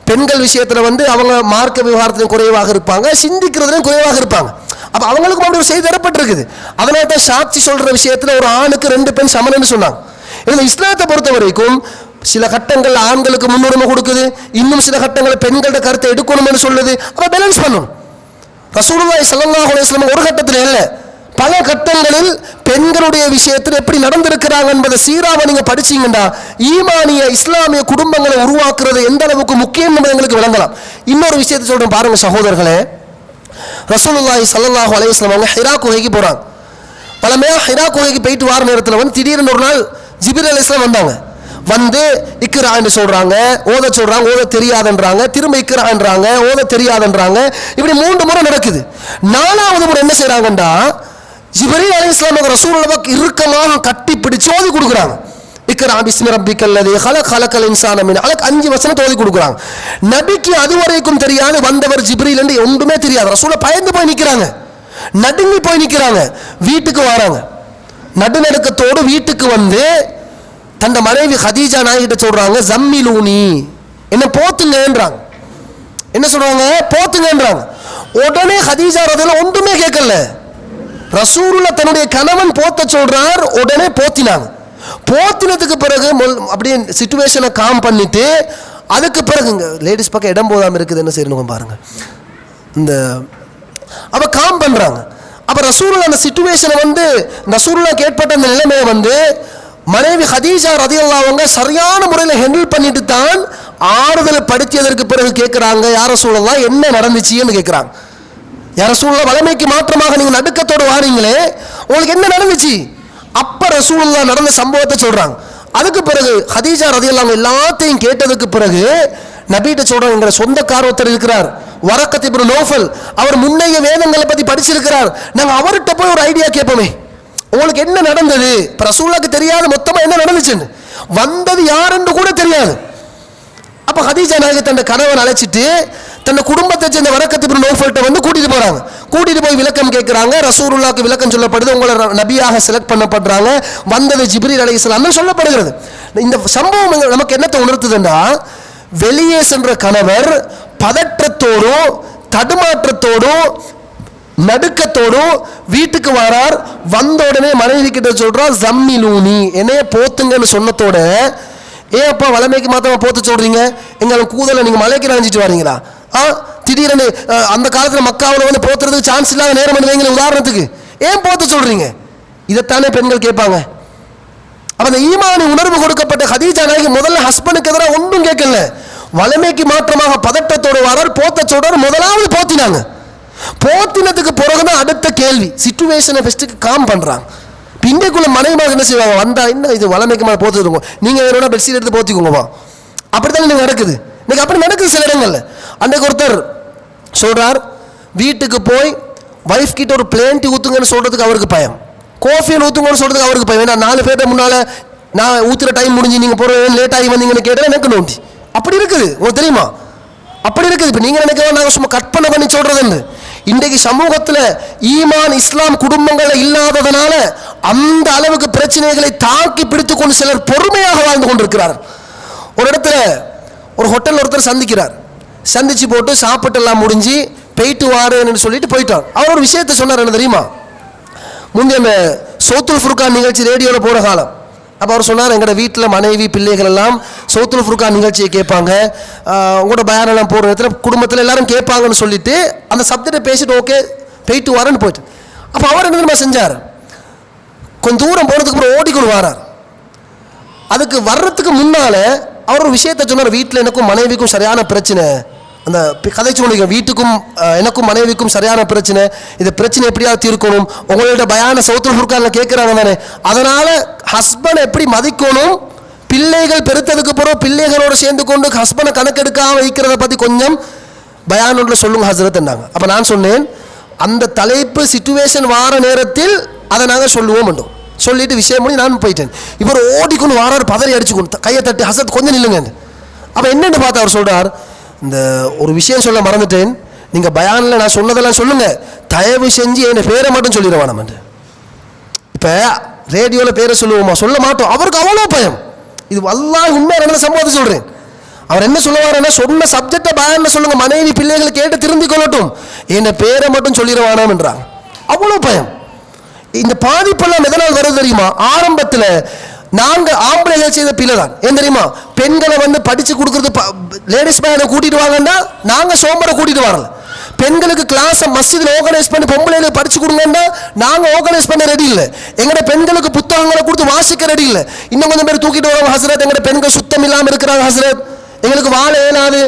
Speaker 1: பெண்கள் விஷயத்துல வந்து அவங்க மார்க்க விவகாரத்திலும் குறைவாக இருப்பாங்க, சிந்திக்கிறதுலையும் குறைவாக இருப்பாங்க. அப்ப அவங்களுக்கும் அப்படி ஒரு செய்தி தரப்பட்டிருக்குது. அதனால தான் சாட்சி சொல்ற விஷயத்துல ஒரு ஆணுக்கு 2 பெண் சமன்னு சொன்னாங்க. இந்த இஸ்லாத்தை பொறுத்த வரைக்கும் சில கட்டங்கள் ஆண்களுக்கு முன்னுரிமை கொடுக்குது, இன்னும் சில கட்டங்கள் பெண்களோட கருத்தை எடுக்கணும்னு சொல்லுது. அப்ப பேலன்ஸ் பண்ணணும். ரசூலுல்லாஹி ஸல்லல்லாஹு அலைஹி வஸல்லம் ஒரு கட்டத்தில் இல்லை, பல கட்டங்களில் பெண்களுடைய விஷயத்தில் எப்படி நடந்திருக்கிறாங்க என்பதை சீராவை நீங்க படிச்சீங்கன்னா ஈமானிய இஸ்லாமிய குடும்பங்களை உருவாக்குறது எந்த அளவுக்கு முக்கியம் என்பது எங்களுக்கு விளங்கலாம். இன்னொரு விஷயத்தை சொல்றேன் பாருங்க சகோதரர்களே. ரசூலுல்லாஹி ஸல்லல்லாஹு அலைஹி வஸல்லம் அவங்க ஹிரா குகைக்கு போறாங்க. பலமையா ஹிரா குகைக்கு போயிட்டு வர நேரத்தில் வந்து திடீர்னு ஒரு நாள் ஜிப்ரீல் அலைஹிஸ்ஸலாம் வந்தாங்க. வந்து இக்ரான்னு சொல்றாங்க, ஓத சொல்றாங்க, ஓத தெரியாதுன்றாங்க, திரும்ப இக்ரான்றாங்க, ஓத தெரியாதுன்றாங்க. இப்படி 3 முறை நடக்குது. 4வது முறை என்ன செய்யறாங்கண்டா ஜிப்ரீல் அலைஹிஸ்ஸலாம் ரசூலுல்லாஹ் இறுக்கமாக கட்டி பிடிச்சு ஓதி கொடுக்குறாங்க. இக்ரா பிஸ்மி ரப்பிக்கல் லதீ ஹலக் ஹலக்கல் இன்சான மின் அலக் 5 வசனத்தை ஓதி கொடுக்குறாங்க. நபிக்கு அதுவரைக்கும் தெரியாது வந்தவர் ஜிப்ரீல் என்று ஒன்றுமே தெரியாது. ரசூலுல்லாஹ் பயந்து போய் நிற்கிறாங்க, நடுங்கி போய் நிற்கிறாங்க. வீட்டுக்கு வராங்க, நடுநடுக்கத்தோடு வீட்டுக்கு வந்து தன் மனைவி ஹதீஜா நாய்கிட்ட சொல்றாங்க, ஜம்மிலூனி என்ன போத்துங்கன்றாங்க. என்ன சொல்றாங்க? போத்துங்கன்றாங்க. உடனே ஹதீஜா ரலியல்லாஹு ஒன்றுமே கேட்கல. ரசூலுல்லாஹ் தன்னுடைய கணவன் போத்த சொல்றார், உடனே போத்தினாங்க. போத்தினதுக்கு பிறகு அப்படியே சிச்சுவேஷனை காம் பண்ணிட்டு அதுக்கு பிறகு லேடிஸ் பக்கம் இடம் போதாம இருக்குது, என்ன செய்யணும் பாருங்க. இந்த அவ காம் பண்றாங்க. அப்ப ரசூலுல்லாஹ் அந்த சிச்சுவேஷனை வந்து ரசூலுல்லாஹ் கேட்பட்ட அந்த நிலைமையை வந்து மனைவி ஹதீஜா ரலியல்லாஹு அவங்க சரியான முறையில் ஹேண்டில் பண்ணிட்டு தான் ஆறுதல் படுத்தியதற்கு பிறகு கேட்கிறாங்க, யார் ரசூலுல்லாஹ் என்ன நடந்துச்சுன்னு கேட்கிறாங்க. யார் ரசூலுல்லாஹ் வளமைக்கு மாற்றமாக நீங்க நடுக்கத்தோடு வாரீங்களே, உங்களுக்கு என்ன நடந்துச்சு? அப்ப ரசூலுல்லாஹ் நடந்த சம்பவத்தை சொல்றாங்க. அதுக்கு பிறகு ஹதீஜா ரலியல்லாஹு எல்லாத்தையும் கேட்டதுக்கு பிறகு நபிகிட்ட சொல்றாங்க, எங்க சொந்தக்காரர் ஒருத்தர் இருக்கிறார், வரக்கத் இப்னு நௌஃபல், அவர் முன்னைய வேதங்களை பத்தி படிச்சிருக்கிறார், நாங்க அவர்கிட்ட போய் ஒரு ஐடியா கேட்போமே, உங்களுக்கு என்ன நடந்தது? இப்ப ரசூலுல்லாஹ்க்கு தெரியாது மொத்தமா என்ன நடந்துச்சுன்னு, வந்தது யாருன்னு கூட தெரியாது. அப்ப ஹதீஜா நாயகி தன் கணவன் அழைச்சிட்டு தன் குடும்பத்தை சேர்ந்த வரக்கத் இப்னு நௌஃபல்ட்ட வந்து கூட்டிட்டு போறாங்க. கூட்டிட்டு போய் விளக்கம் கேட்கிறாங்க. ரசூலுல்லாஹ்க்கு விளக்கம் சொல்லப்படுது, உங்களை நபியாக செலக்ட் பண்ணப்படுறாங்க, வந்தது ஜிப்ரீல் அலைஹிஸ்ஸலாம் சொல்லப்படுகிறது. இந்த சம்பவம் நமக்கு என்னத்தை உணர்த்துதுன்னா, வெளியே சென்ற கணவர் பதற்றத்தோடும் தடுமாற்றத்தோடும் நடுக்கத்தோடும் வீட்டுக்கு வரார். வந்த உடனே மனைவி கிட்ட சொல்றார், ஜம்மிலூனி என்னைய போத்துங்கன்னு சொன்னதோட, ஏன் அப்பா வளமைக்கு மாத்திரமா போத்து சொல்றீங்க, எங்களை கூதலை நீங்க மலைக்கு நினைச்சிட்டு வரீங்களா? திடீர்னு அந்த காலத்துல மக்காவில் வந்து போத்துறதுக்கு சான்ஸ் இல்லாத நேரம் வைங்களேன் உதாரணத்துக்கு, ஏன் போத்து சொல்றீங்க? இதைத்தானே பெண்கள் கேட்பாங்க. அப்ப அந்த ஈமானி உணர்வு கொடுக்கப்பட்ட ஹதீஜா நாயகி முதல்ல ஹஸ்பண்டுக்கு எதிராக ஒன்றும் கேட்கல, வளமைக்கு மாற்றமாக பதட்டத்தோடு வரார், போத்த சொல்றார், முதலாவது போத்தினாங்க. போத்தினத்துக்கு பிறகுதான் அடுத்த கேள்வி, சிச்சுவேஷனை ஃபர்ஸ்ட்டுக்கு காம் பண்றாங்க. இன்றைக்குள்ள மனைவிமாக என்ன செய்வாங்க, வந்தா என்ன இது வளமைக்கு மேலே போத்துருங்க, நீங்க வேணும்னா பெட்ஷீட் எடுத்து போத்திக்கோங்கப்பா, அப்படித்தானே நீங்க நடக்குது. இன்னைக்கு அப்படி நடக்குது சில இடங்கள்ல. அன்றைக்கு ஒருத்தர் சொல்றார், வீட்டுக்கு போய் வைஃப் கிட்ட ஒரு பிளேன் டீ ஊத்துங்கன்னு சொல்றதுக்கு அவருக்கு பயம், கோஃபியை ஊத்துங்கன்னு சொல்றதுக்கு அவருக்கு பயம். ஏன்னா 4 பேர்ட்ட முன்னால நான் ஊத்துற டைம் முடிஞ்சு நீங்க போற லேட் ஆகி வந்தீங்கன்னு கேட்டால் எனக்கு நோண்டி. அப்படி இருக்குது, உங்களுக்கு தெரியுமா? அப்படி இருக்குது. இப்ப நீங்க நினைக்கிறோம் நாங்கள் சும்மா கற்பனை பண்ணி சொல்றதுன்னு. இன்றைக்கு சமூகத்தில் ஈமான் இஸ்லாம் குடும்பங்கள் இல்லாததுனால அந்த அளவுக்கு பிரச்சனைகளை தாக்கி பிடித்துக் கொண்டு சிலர் பொறுமையாக வாழ்ந்து கொண்டிருக்கிறார். ஒரு இடத்துல ஒரு ஹோட்டல் ஒருத்தர் சந்திக்கிறார். சந்திச்சு போட்டு சாப்பிட்டு எல்லாம் முடிஞ்சு போயிட்டு வாருன்னு சொல்லிட்டு போயிட்டார். அவர் ஒரு விஷயத்தை சொன்னார், என்ன தெரியுமா? முந்தைய அந்த சௌத்துல் ஃபுர்கான் நிகழ்ச்சி ரேடியோவில் போன காலம். அப்போ அவர் சொன்னார், எங்களோட வீட்டில் மனைவி பிள்ளைகள் எல்லாம் சௌத்துல் ஃபுர்கான் நிகழ்ச்சியை கேட்பாங்க, உங்களோட பயானெல்லாம் போடுற இடத்துல குடும்பத்தில் எல்லாரும் கேட்பாங்கன்னு சொல்லிட்டு அந்த சப்ஜெக்டை பேசிட்டு ஓகே போயிட்டு வரேன்னு போயிட்டு. அப்போ அவர் என்ன தெரியுமா செஞ்சார்? கொஞ்சம் தூரம் போனதுக்கு அப்புறம் ஓடிக்கொண்டு வரார். அதுக்கு வர்றதுக்கு முன்னால் அவர் ஒரு விஷயத்தை சொன்னார். வீட்டில் எனக்கும் மனைவிக்கும் சரியான பிரச்சனை, அந்த கதை சொல்லிங்க, வீட்டுக்கும் எனக்கும் மனைவிக்கும் சரியான பிரச்சனை, இந்த பிரச்சனை எப்படியாவது தீர்க்கணும், உங்களோட பயான சவுத்துல் ஃபுர்கானில் கேட்குறாங்க தானே, அதனால் ஹஸ்பண்ட் எப்படி மதிக்கணும், பிள்ளைகள் பெருத்ததுக்கு அப்புறம் பிள்ளைகளோடு சேர்ந்து கொண்டு ஹஸ்பண்டை கணக்கெடுக்காமல் வைக்கிறத பற்றி கொஞ்சம் பயானோட சொல்லுங்க ஹசரத் என்னாங்க. அப்போ நான் சொன்னேன், அந்த தலைப்பு சிச்சுவேஷன் வார நேரத்தில் அதை நாங்கள் சொல்லுவோம் மட்டும் சொல்லிட்டு விஷயம் பண்ணி நான் போயிட்டேன். இவர் ஓடிக்கொண்டு வாரார், பதறி அடிச்சுக்கொண்டு கையை தட்டி, ஹசரத் கொஞ்சம் நில்லுங்க. அப்போ என்னென்னு பார்த்து அவர் சொல்கிறார், இந்த ஒரு விஷயம் சொல்ல மறந்துட்டேன், நீங்கள் பயானில் நான் சொன்னதெல்லாம் சொல்லுங்கள், தயவு செஞ்சு என் பேரை மட்டும் சொல்லிடுவான். நம்ம இப்போ ரேடியோவில் பேரை சொல்லுவோமா, சொல்ல மாட்டோம். அவருக்கு அவ்வளோ பயம். இது வல்லாஹ் உண்மையாக நடந்த சம்பவத்தை சொல்கிறேன். அவர் என்ன சொல்லுவாருன்னா, சொன்ன சப்ஜெக்டை பயானில் சொல்லுங்கள், மனைவி பிள்ளைகளை கேட்டு திருந்தி கொள்ளட்டும், என் பேரை மட்டும் சொல்லிடுவானாம் என்றாங்க. அவ்வளோ பயம். இந்த பாதிப்பெல்லாம் எதனால் வருது தெரியுமா? ஆரம்பத்தில் நாங்கள் ஆம்பளைகள் செய்த பிள்ளை தான். ஏன் தெரியுமா? பெண்களை வந்து படித்து கொடுக்குறது, லேடிஸ் பையனை கூட்டிகிட்டு வாங்கன்னா நாங்கள் சோம்பரை கூட்டிகிட்டு வரல. பெண்களுக்கு கிளாஸை மஸ்ஜிதில் ஆர்கனைஸ் பண்ணி பொம்பளைகளுக்கு படித்து கொடுங்கன்னா நாங்கள் ஆர்கனைஸ் பண்ண ரெடி இல்லை. எங்களோட பெண்களுக்கு புத்தகங்களை கொடுத்து வாசிக்க ரெடி இல்லை. இன்னும் கொஞ்சம் பேர் தூக்கிட்டு வரோம், ஹசரத் எங்களோட பெண்கள் சுத்தம் இல்லாமல் இருக்கிறாங்க ஹசரத், எங்களுக்கு வாழ ஏனாது,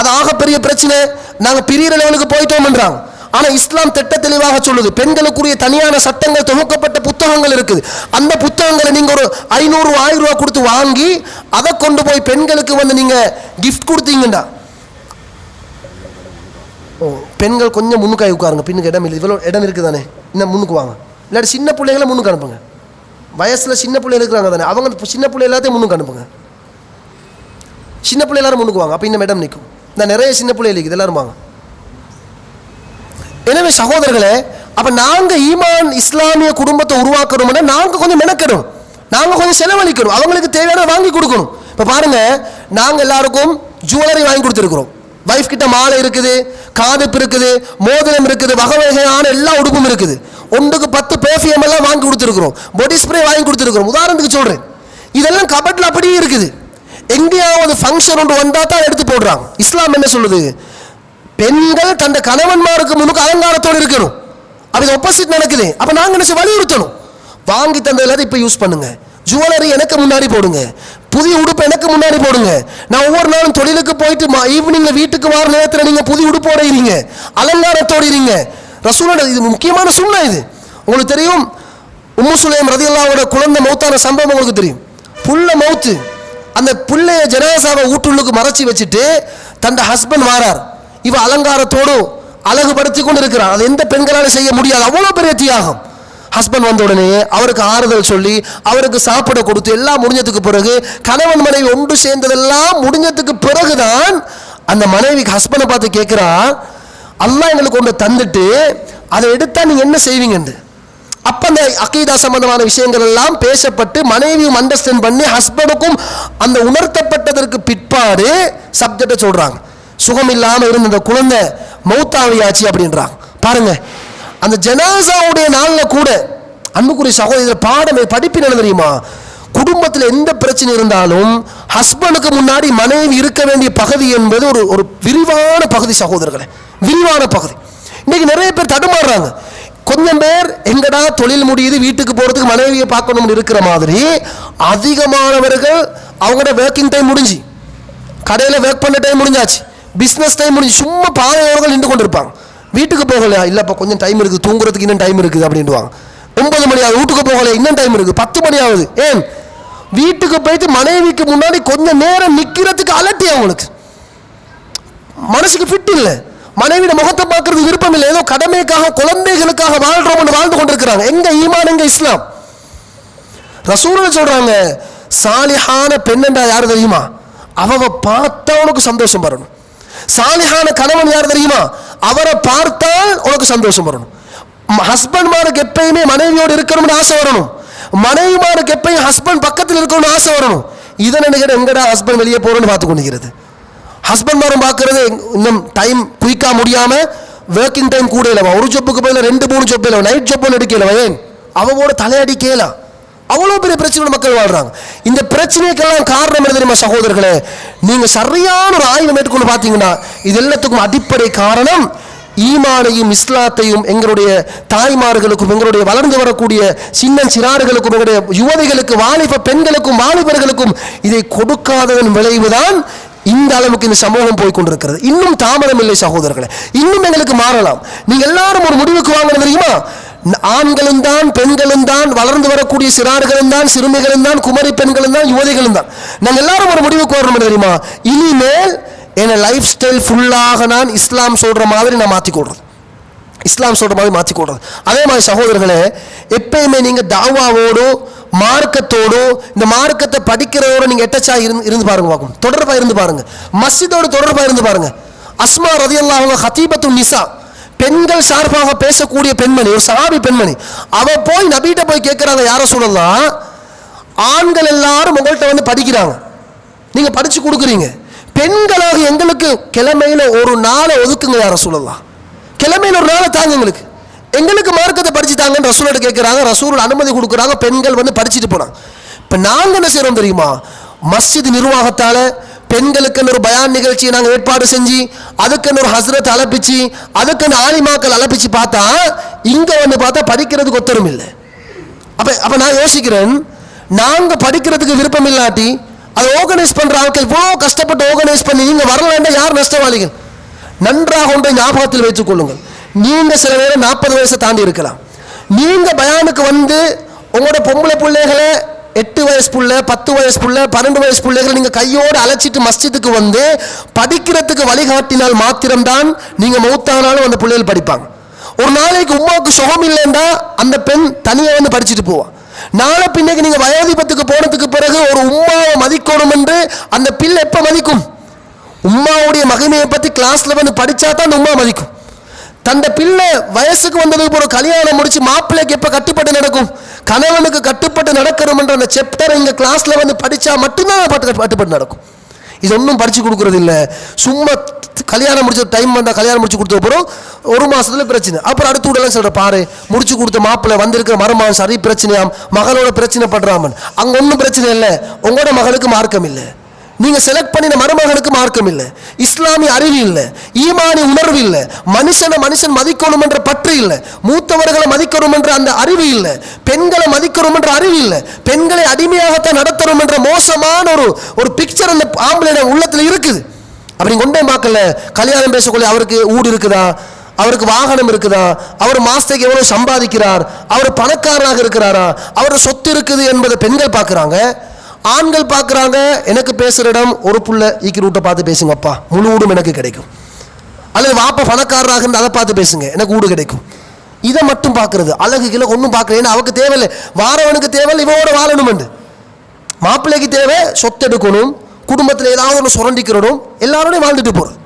Speaker 1: அது ஆகப்பெரிய பிரச்சனை, நாங்கள் பிரியிற லெவலுக்கு போயிட்டோம்ன்றாங்க. ஆனால் இஸ்லாம் திட்ட தெளிவாக சொல்லுது, பெண்களுக்குரிய தனியான சட்டங்கள், தொகுக்கப்பட்ட புத்தகங்கள் இருக்குது. அந்த புத்தகங்களை நீங்கள் ஒரு 500-1000 ரூபா கொடுத்து வாங்கி அதை கொண்டு போய் பெண்களுக்கு வந்து நீங்கள் கிஃப்ட் கொடுத்தீங்கண்டா, பெண்கள் கொஞ்சம் முன்னுக்காய் உட்காருங்க, பின்னுக்கு இடம் இல்லை, இவ்வளோ இடம் இருக்குது தானே, இன்னும் முன்னுக்கு வாங்க. இல்லாட்டி சின்ன பிள்ளைகளை முன்னுக்கு அனுப்புங்க. வயசில் சின்ன பிள்ளைகள் இருக்கிறாங்க தானே, அவங்க சின்ன பிள்ளை எல்லாத்தையும் முன்னுக்கு அனுப்புங்க. சின்ன பிள்ளை எல்லாரும் முன்னுக்கு வாங்க, அப்போ இன்னும் இடம் நிற்கும். இந்த நிறைய சின்ன பிள்ளைகள் இருக்குது, எல்லாரும் வாங்க. எனவே சகோதரர்களே, அப்போ நாங்கள் ஈமான் இஸ்லாமிய குடும்பத்தை உருவாக்கணும்னா நாங்கள் கொஞ்சம் மெனக்கணும், நாங்கள் கொஞ்சம் செலவழிக்கணும், அவங்களுக்கு தேவையான வாங்கி கொடுக்கணும். இப்போ பாருங்கள், நாங்கள் எல்லாருக்கும் ஜுவல்லரி வாங்கி கொடுத்துருக்குறோம். வைஃப் கிட்ட மாலை இருக்குது, காதுப்பு இருக்குது, மோதிரம் இருக்குது, வகை வகையான எல்லா உடுப்பும் இருக்குது. 1க்கு 10 பெர்ஃப்யூம் எல்லாம் வாங்கி கொடுத்துருக்குறோம், பாடி ஸ்ப்ரே வாங்கி கொடுத்துருக்குறோம். உதாரணத்துக்கு சொல்கிறேன், இதெல்லாம் கபட்டில் அப்படியே இருக்குது. எங்கேயாவது ஃபங்க்ஷன் ஒன்று வந்தால் தான் எடுத்து போடுறாங்க. இஸ்லாம் என்ன சொல்லுது? பெண்கள் தன் கணவன்மாருக்கு முன்னுக்கு அலங்காரத்தோடு இருக்கணும். அப்படி ஆப்போசிட் நடக்குது. அப்போ நாங்கள் என்ன வலியுறுத்தணும், வாங்கி தந்த எல்லாத்தையும் இப்போ யூஸ் பண்ணுங்க, ஜுவல்லரி எனக்கு முன்னாடி போடுங்க, புதிய உடுப்பு எனக்கு முன்னாடி போடுங்க. நான் ஒவ்வொரு நாளும் தொழிலுக்கு போயிட்டு ஈவினிங்ல வீட்டுக்கு வர நேரத்தில் நீங்கள் புதிய உடுப்போட இருங்க, அலங்காரத்தோடு இருங்க. ரசூலோட இது முக்கியமான சுன்னா. இது உங்களுக்கு தெரியும், உம்மு சுலைம் ரலியல்லாஹு குழந்தை மௌத்தான சம்பவம் உங்களுக்கு தெரியும். புள்ள மௌத்து, அந்த புள்ளைய ஜனாசாவை வீட்டுள்ளுக்கு மறைச்சி வச்சுட்டு தன் ஹஸ்பண்ட் வாரார். இவ அலங்காரத்தோடு அழகுபடுத்தி கொண்டு இருக்கிறார். அது எந்த பெண்களால் செய்ய முடியாது, அவ்வளோ பெரிய தியாகம். ஹஸ்பண்ட் வந்த உடனே அவருக்கு ஆறுதல் சொல்லி அவருக்கு சாப்பிட கொடுத்து எல்லாம் முடிஞ்சதுக்கு பிறகு, கணவன் மனைவி ஒன்று சேர்ந்ததெல்லாம் முடிஞ்சதுக்கு பிறகுதான் அந்த மனைவிக்கு ஹஸ்பண்டை பார்த்து கேட்குறா, அல்லாஹ் எங்களுக்கு ஒன்று தந்துட்டு அதை எடுத்தா நீங்க என்ன செய்வீங்க? அப்போ அந்த அக்கீதா சம்பந்தமான விஷயங்கள் எல்லாம் பேசப்பட்டு மனைவியும் அண்டர்ஸ்டாண்ட் பண்ணி ஹஸ்பண்டுக்கும் அந்த உணர்த்தப்பட்டதற்கு பிற்பாடு சப்ஜெக்டை சொல்றாங்க. சுகம் இல்லாமல் இருந்த அந்த குழந்தை மௌத்தாவியாச்சு அப்படின்றாங்க. பாருங்க, அந்த ஜனாசாவுடைய நாளில் கூட அன்புக்குரிய சகோதரர் பாடமே படிப்பின் என்ன தெரியுமா? குடும்பத்தில் எந்த பிரச்சனை இருந்தாலும் ஹஸ்பண்டுக்கு முன்னாடி மனைவி இருக்க வேண்டிய பகுதி என்பது ஒரு விரிவான பகுதி சகோதரர்களே, விரிவான பகுதி. இன்னைக்கு நிறைய பேர் தடுமாறுறாங்க. கொஞ்சம் பேர் எங்கடா தொழில் முடியுது வீட்டுக்கு போகிறதுக்கு மனைவியை பார்க்கணும்னு இருக்கிற மாதிரி, அதிகமானவர்கள் அவங்களோட ஒர்க்கிங் டைம் முடிஞ்சு, கடையில் ஒர்க் பண்ண டைம் முடிஞ்சாச்சு, பிஸ்னஸ் டைம் முடிஞ்சு, சும்மா பாதையோர்கள் நின்று கொண்டு இருப்பாங்க. வீட்டுக்கு போகலையா? இல்லைப்பா கொஞ்சம் டைம் இருக்குது, தூங்குறதுக்கு இன்னும் டைம் இருக்குது அப்படின்ட்டுவாங்க. 9 மணி ஆகுது, வீட்டுக்கு போகலையா? இன்னும் டைம் இருக்குது, 10 மணி ஆகுது. ஏன்? வீட்டுக்கு போயிட்டு மனைவிக்கு முன்னாடி கொஞ்சம் நேரம் நிற்கிறதுக்கு அலட்டி, அவங்களுக்கு மனசுக்கு ஃபிட் இல்லை, மனைவியோட முகத்தை பார்க்கறது விருப்பம் இல்லை, ஏதோ கடமைக்காக குழந்தைகளுக்காக வாழ்றோம்னு வாழ்ந்து கொண்டிருக்கிறாங்க. எங்க ஈமான், எங்க இஸ்லாம்? ரசூலுல்லாஹ் சொல்றாங்க, சாலிஹான பெண்ணென்றா யார் தெரியுமா? அவ பார்த்தா உனக்கு சந்தோஷம் வரணும். சாலிஹான கணவன் யார் தெரியுமா? அவரை பார்த்தால் உனக்கு சந்தோஷம் வரணும். ஹஸ்பண்ட்மாருக்கு எப்பயுமே மனைவியோடு இருக்கணும்னு ஆசை வரணும், மனைவிமாருக்கு எப்பயும் ஹஸ்பண்ட் பக்கத்தில் இருக்கணும்னு ஆசை வரணும். இதை நினைக்கிற எங்கடா ஹஸ்பண்ட் வெளியே போறோம்னு பார்த்து கொண்டிருக்கிறது. ஹஸ்பண்ட்மாரும் பார்க்கறது இன்னும் டைம் குயிக்காக முடியாமல் ஒர்க்கிங் டைம் கூட இல்லைவா, ஒரு ஜொப்புக்கு போயில 2-3 ஜொப்பு இல்லை, நைட் ஜொப்பு எடுக்கலவா, ஏன் அவங்களோட தலையடிக்கலாம். அவ்வளோ பெரிய பிரச்சனை மக்கள் வாழ்றாங்க. இந்த பிரச்சனைக்கெல்லாம் காரணம் என்ன தெரியுமா சகோதரர்களே? நீங்கள் சரியான ஒரு ஆய்வு மேற்கொண்டு பார்த்தீங்கன்னா இது எல்லாத்துக்கும் அடிப்படை காரணம் ஈமானையும் இஸ்லாத்தையும் எங்களுடைய தாய்மார்களுக்கும் எங்களுடைய வளர்ந்து வரக்கூடிய சின்ன சிறார்களுக்கும் எங்களுடைய யுவதிகளுக்கு வாலிப பெண்களுக்கும் வாலிபர்களுக்கும் இதை கொடுக்காததன் விளைவுதான் இந்த அளவுக்கு இந்த சமூகம் போய் கொண்டிருக்கிறது. இன்னும் தாமதம் இல்லை சகோதரர்களே, இன்னும் எங்களுக்கு மாறலாம். நீங்க எல்லாரும் ஒரு முடிவுக்கு வாங்கணும் தெரியுமா? ஆண்களும் தான் பெண்களும் தான் வளர்ந்து வரக்கூடிய சிறார்களும் தான் சிறுமிகளும் தான் குமரி பெண்களும் தான் யுவதிகளும் தான் நாங்கள் எல்லாரும் ஒரு முடிவுக்கு வரணும் தெரியுமா? இனிமேல் என் லைஃப் ஸ்டைல் ஃபுல்லாக நான் இஸ்லாம் சொல்ற மாதிரி நான் மாற்றிக்கொள்றது, இஸ்லாம் சொல்ற மாதிரி மாற்றிக்கொள்றது. அதே மாதிரி சகோதரர்களே, எப்பயுமே நீங்க தாவாவோடு மார்க்கத்தோடு இந்த மார்க்கத்தை படிக்கிறதோடு நீங்க எட்டச்சா இருந்து பாருங்க, பார்க்கும் தொடர்பா இருந்து பாருங்க, மஸ்ஜிதோடு தொடர்பா இருந்து பாருங்க. அஸ்மா ரலியல்லாஹு அன்ஹா ஹதீபத்து நிசா, பெண்கள் சார்பாக பேசக்கூடிய பெண்மணி, ஒரு சஹாபி பெண்மணி. அவ போய் நபிட்ட போய் கேட்கிறாங்க, யார சொல்லலாம், ஆண்கள் எல்லாரும் உங்கள்கிட்ட வந்து படிக்கிறாங்க, நீங்க படிச்சு கொடுக்குறீங்க, பெண்களாக எங்களுக்கு கிழமையில ஒரு நாளை ஒதுக்குங்க யார சொல்லலாம், கிழமையில ஒரு நாளை தாங்க எங்களுக்கு மார்க்கத்தை படிச்சு தாங்கன்னு ரசூலோட கேட்கிறாங்க. ரசூல் அனுமதி கொடுக்குறாங்க, பெண்கள் வந்து படிச்சுட்டு போனாங்க. இப்ப நாங்க என்ன செய்யறோம் தெரியுமா? மஸ்ஜித் நிர்வாகத்தால பெண்களுக்குன்னு ஒரு பயான் நிகழ்ச்சியை நாங்கள் ஏற்பாடு செஞ்சு அதுக்குன்னு ஒரு ஹஸ்ரத் அழைப்பிச்சு அதுக்குன்னு ஆலிமாக்கள் அழைப்பிச்சு பார்த்தா இங்க வந்து பார்த்தா படிக்கிறதுக்கு ஒத்தரும் இல்லை. அப்ப நான் யோசிக்கிறேன், நாங்க படிக்கிறதுக்கு விருப்பம் இல்லாட்டி அதை ஆர்கனைஸ் பண்ற ஆட்கள் இவ்வளோ கஷ்டப்பட்டு ஆர்கனைஸ் பண்ணி நீங்க வரலன்னா யார் நஷ்டவாளிகள்? நன்றாக ஒன்றை ஞாபகத்தில் வைத்துக் கொள்ளுங்கள். நீங்க சில நேரம் 40 வயசை தாண்டி இருக்கலாம். நீங்க பயானுக்கு வந்து உங்களோட பொம்பளை பிள்ளைகளை 8 வயசு புள்ள 10 வயசு புள்ள 12 வயசு பிள்ளைகளை நீங்க கையோடு அழைச்சிட்டு மஸ்ஜிதுக்கு வந்து படிக்கிறதுக்கு வழிகாட்டினால் மாத்திரம்தான் நீங்க மௌத்தானாலும் அந்த பிள்ளைகள் படிப்பாங்க. ஒரு நாளைக்கு உமாவுக்கு சுகம் இல்லைன்னா அந்த பெண் தனியாக வந்து படிச்சுட்டு போவான். நாளை பின்னைக்கு நீங்க வயோதிபத்துக்கு போனதுக்கு பிறகு ஒரு உம்மாவை மதிக்கணும் என்று அந்த பிள்ளை எப்ப மதிக்கும்? உம்மாவுடைய மகிமையை பத்தி கிளாஸ்ல வந்து படிச்சா தான் அந்த உம்மா மதிக்கும். தந்த பிள்ளை வயசுக்கு வந்ததுக்கு பிறகு கல்யாணம் முடிச்சு மாப்பிள்ளைக்கு எப்ப கட்டுப்பட்டு நடக்கும்? கணவனுக்கு கட்டுப்பட்டு நடக்கணும் என்ற அந்த சாப்டர் இங்க கிளாஸ்ல வந்து படிச்சா மட்டும்தான் கட்டுப்பட்டு நடக்கும். இது ஒன்றும் படிச்சு கொடுக்கறது இல்லை. சும்மா கல்யாணம் முடிச்ச டைம் வந்தா கல்யாணம் முடிச்சு கொடுத்த அப்புறம் 1 மாசத்துல பிரச்சனை, அப்புறம் அடுத்து விடலாம் சொல்ற பாரு முடிச்சு கொடுத்த மாப்பிள்ளை வந்திருக்கிற மருமகன் சரி பிரச்சனையாம், மகளோட பிரச்சனை பண்றாமன். அங்க ஒன்றும் பிரச்சனை இல்லை, உங்களோட மகளுக்கு மார்க்கம் இல்லை, நீங்க செலக்ட் பண்ணின மருமகனுக்கு மார்க்கம் இல்லை, இஸ்லாமிய அறிவு இல்லை, ஈமானி உணர்வு இல்லை, மனுஷன் மதிக்கணும் என்ற பற்று இல்லை, மூத்தவர்களை மதிக்கணும் என்ற அந்த அறிவு இல்லை, பெண்களை மதிக்கணும் என்ற அறிவு இல்லை, பெண்களை அடிமையாகத்தான் நடத்தணும் என்ற மோசமான ஒரு பிக்சர் அந்த ஆம்பளை உள்ளத்துல இருக்குது. அப்படி கொண்டே பார்க்கல. கல்யாணம் பேசக்கூடிய அவருக்கு ஊடு இருக்குதா, அவருக்கு வாகனம் இருக்குதா, அவர் மாசத்துக்கு எவ்வளவு சம்பாதிக்கிறார், அவர் பணக்காரராக இருக்கிறாரா, அவரோட சொத்து இருக்குது என்பதை பெண்கள் பார்க்கிறாங்க. ஆண்கள் பார்க்குறாங்க, எனக்கு பேசுகிற இடம் ஒரு புள்ள ஈக்கி ரூட்டை பார்த்து பேசுங்கப்பா, முழு ஊடும் எனக்கு கிடைக்கும், அல்லது வாப்பா பணக்காரராக இருந்து அதை பார்த்து பேசுங்க எனக்கு ஊடு கிடைக்கும். இதை மட்டும் பார்க்கறது, அழகு கிலோ ஒன்றும் பார்க்கல. ஏன்னா அவருக்கு தேவையில்லை, வாரவனுக்கு தேவையில்லை இவனோட வாழணும் என்று. மாப்பிள்ளைக்கு தேவை சொத்து எடுக்கணும், குடும்பத்தில் ஏதாவது ஒன்று சுரண்டிக்கிறணும், எல்லாரோடையும் வாழ்ந்துட்டு போகிறது.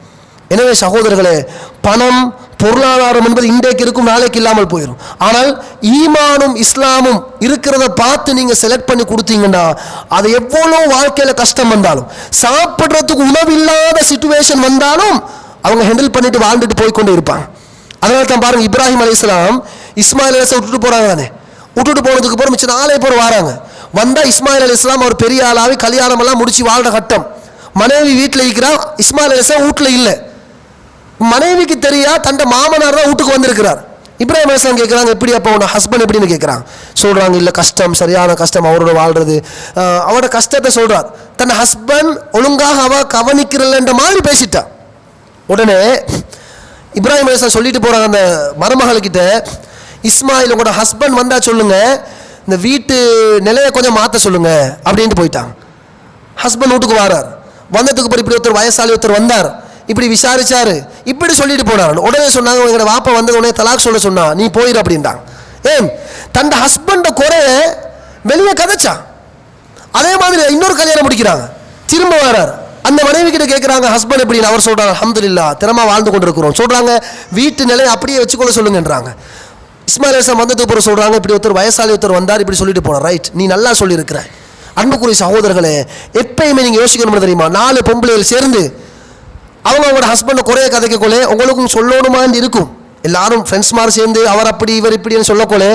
Speaker 1: எனவே சகோதரர்களே, பணம் பொருளாதாரம் என்பது இன்றைக்கு இருக்கும், நாளைக்கு இல்லாமல் போயிடும். ஆனால் ஈமானும் இஸ்லாமும் இருக்கிறத பார்த்து நீங்க செலக்ட் பண்ணி கொடுத்தீங்கன்னா அது எவ்வளவு வாழ்க்கையில கஷ்டம் வந்தாலும், சாப்பிட்றதுக்கு உணவு இல்லாத சிச்சுவேஷன் வந்தாலும் அவங்க ஹேண்டில் பண்ணிட்டு வாழ்ந்துட்டு போய்கொண்டே இருப்பாங்க. அதனால தான் பாருங்க, இப்ராஹிம் அலைஹிஸ்ஸலாம் இஸ்மாயில் அலைஹிஸ்ஸலாம் விட்டுட்டு போறாங்க தானே, விட்டுட்டு போனதுக்கு அப்புறம் மிச்சம் 4 பேர் வராங்க. வந்தா இஸ்மாயில் அலைஹிஸ்ஸலாம் அவர் பெரிய ஆளாவி கல்யாணம் எல்லாம் முடிச்சு வாழ்ற கட்டம். மனைவி வீட்டில் இருக்கிறா, இஸ்மாயில் அலைஹிஸ்ஸலாம் வீட்டுல இல்லை. மனைவிக்கு தெரியா தண்ட மாமனார் தான் வீட்டுக்கு வந்திருக்கிறார். இப்ராஹிம் அலைஹிஸ்ஸலாம் கேட்குறாங்க, எப்படி அப்போ உன் ஹஸ்பண்ட் எப்படின்னு கேட்குறாங்க. சொல்றாங்க, இல்லை கஷ்டம், சரியான கஷ்டம் அவரோட வாழ்றது. அவரோட கஷ்டத்தை சொல்றார். தன் ஹஸ்பண்ட் ஒழுங்காக அவ கவனிக்கிறல்ன்ற மாதிரி பேசிட்டா. உடனே இப்ராஹிம் அலைஹிஸ்ஸலாம் சொல்லிட்டு போறாங்க அந்த மருமகள்கிட்ட, இஸ்மாயில் உங்களோட ஹஸ்பண்ட் வந்தா சொல்லுங்க, இந்த வீட்டு நிலையை கொஞ்சம் மாற்ற சொல்லுங்க அப்படின்ட்டு போயிட்டாங்க. ஹஸ்பண்ட் வீட்டுக்கு வரார். வந்ததுக்கு அப்புறம் இப்படி ஒருத்தர் வயசாளி ஒருத்தர் வந்தார், இப்படி விசாரிச்சாரு, இப்படி சொல்லிட்டு போனார். உடனே சொன்னாங்க, எங்களோட வாப்பா வந்த உடனே தலாக் சொல்ல சொன்னா, நீ போயிரு அப்படின்ட்டாங்க. ஏன் தன் ஹஸ்பண்ட குறைய வெளியே கதைச்சா. அதே மாதிரி இன்னொரு கல்யாணம் முடிக்கிறாங்க, திரும்ப வரார். அந்த மனைவி கிட்ட கேட்கிறாங்க, ஹஸ்பண்ட் எப்படின்னு. அவர் சொல்றாங்க, அல்ஹம்துலில்லாஹ் திறமா வாழ்ந்து கொண்டிருக்கிறோம். சொல்றாங்க, வீட்டு நிலையை அப்படியே வச்சுக்கொள்ள சொல்லுங்கன்றாங்க. இஸ்மாயில் அலைஹிஸ்ஸலாம் வந்ததுக்கு அப்புறம் சொல்றாங்க, இப்படி ஒருத்தர் வயசாளி ஒருத்தர் வந்தார், இப்படி சொல்லிட்டு போனார். ரைட், நீ நல்லா சொல்லியிருக்கிற. அன்புக்குரிய சகோதரர்களே, எப்பயுமே நீங்க யோசிக்கணும் தெரியுமா, 4 பொம்பளைகள் சேர்ந்து அவங்களோட ஹஸ்பண்டை குறைய கதைக்கொள்ளே உங்களுக்கும் சொல்லணுமான்னு இருக்கும். எல்லாரும் ஃப்ரெண்ட்ஸ் மாதிரி சேர்ந்து அவர் அப்படி இவர் இப்படின்னு சொல்லக்கொள்ளே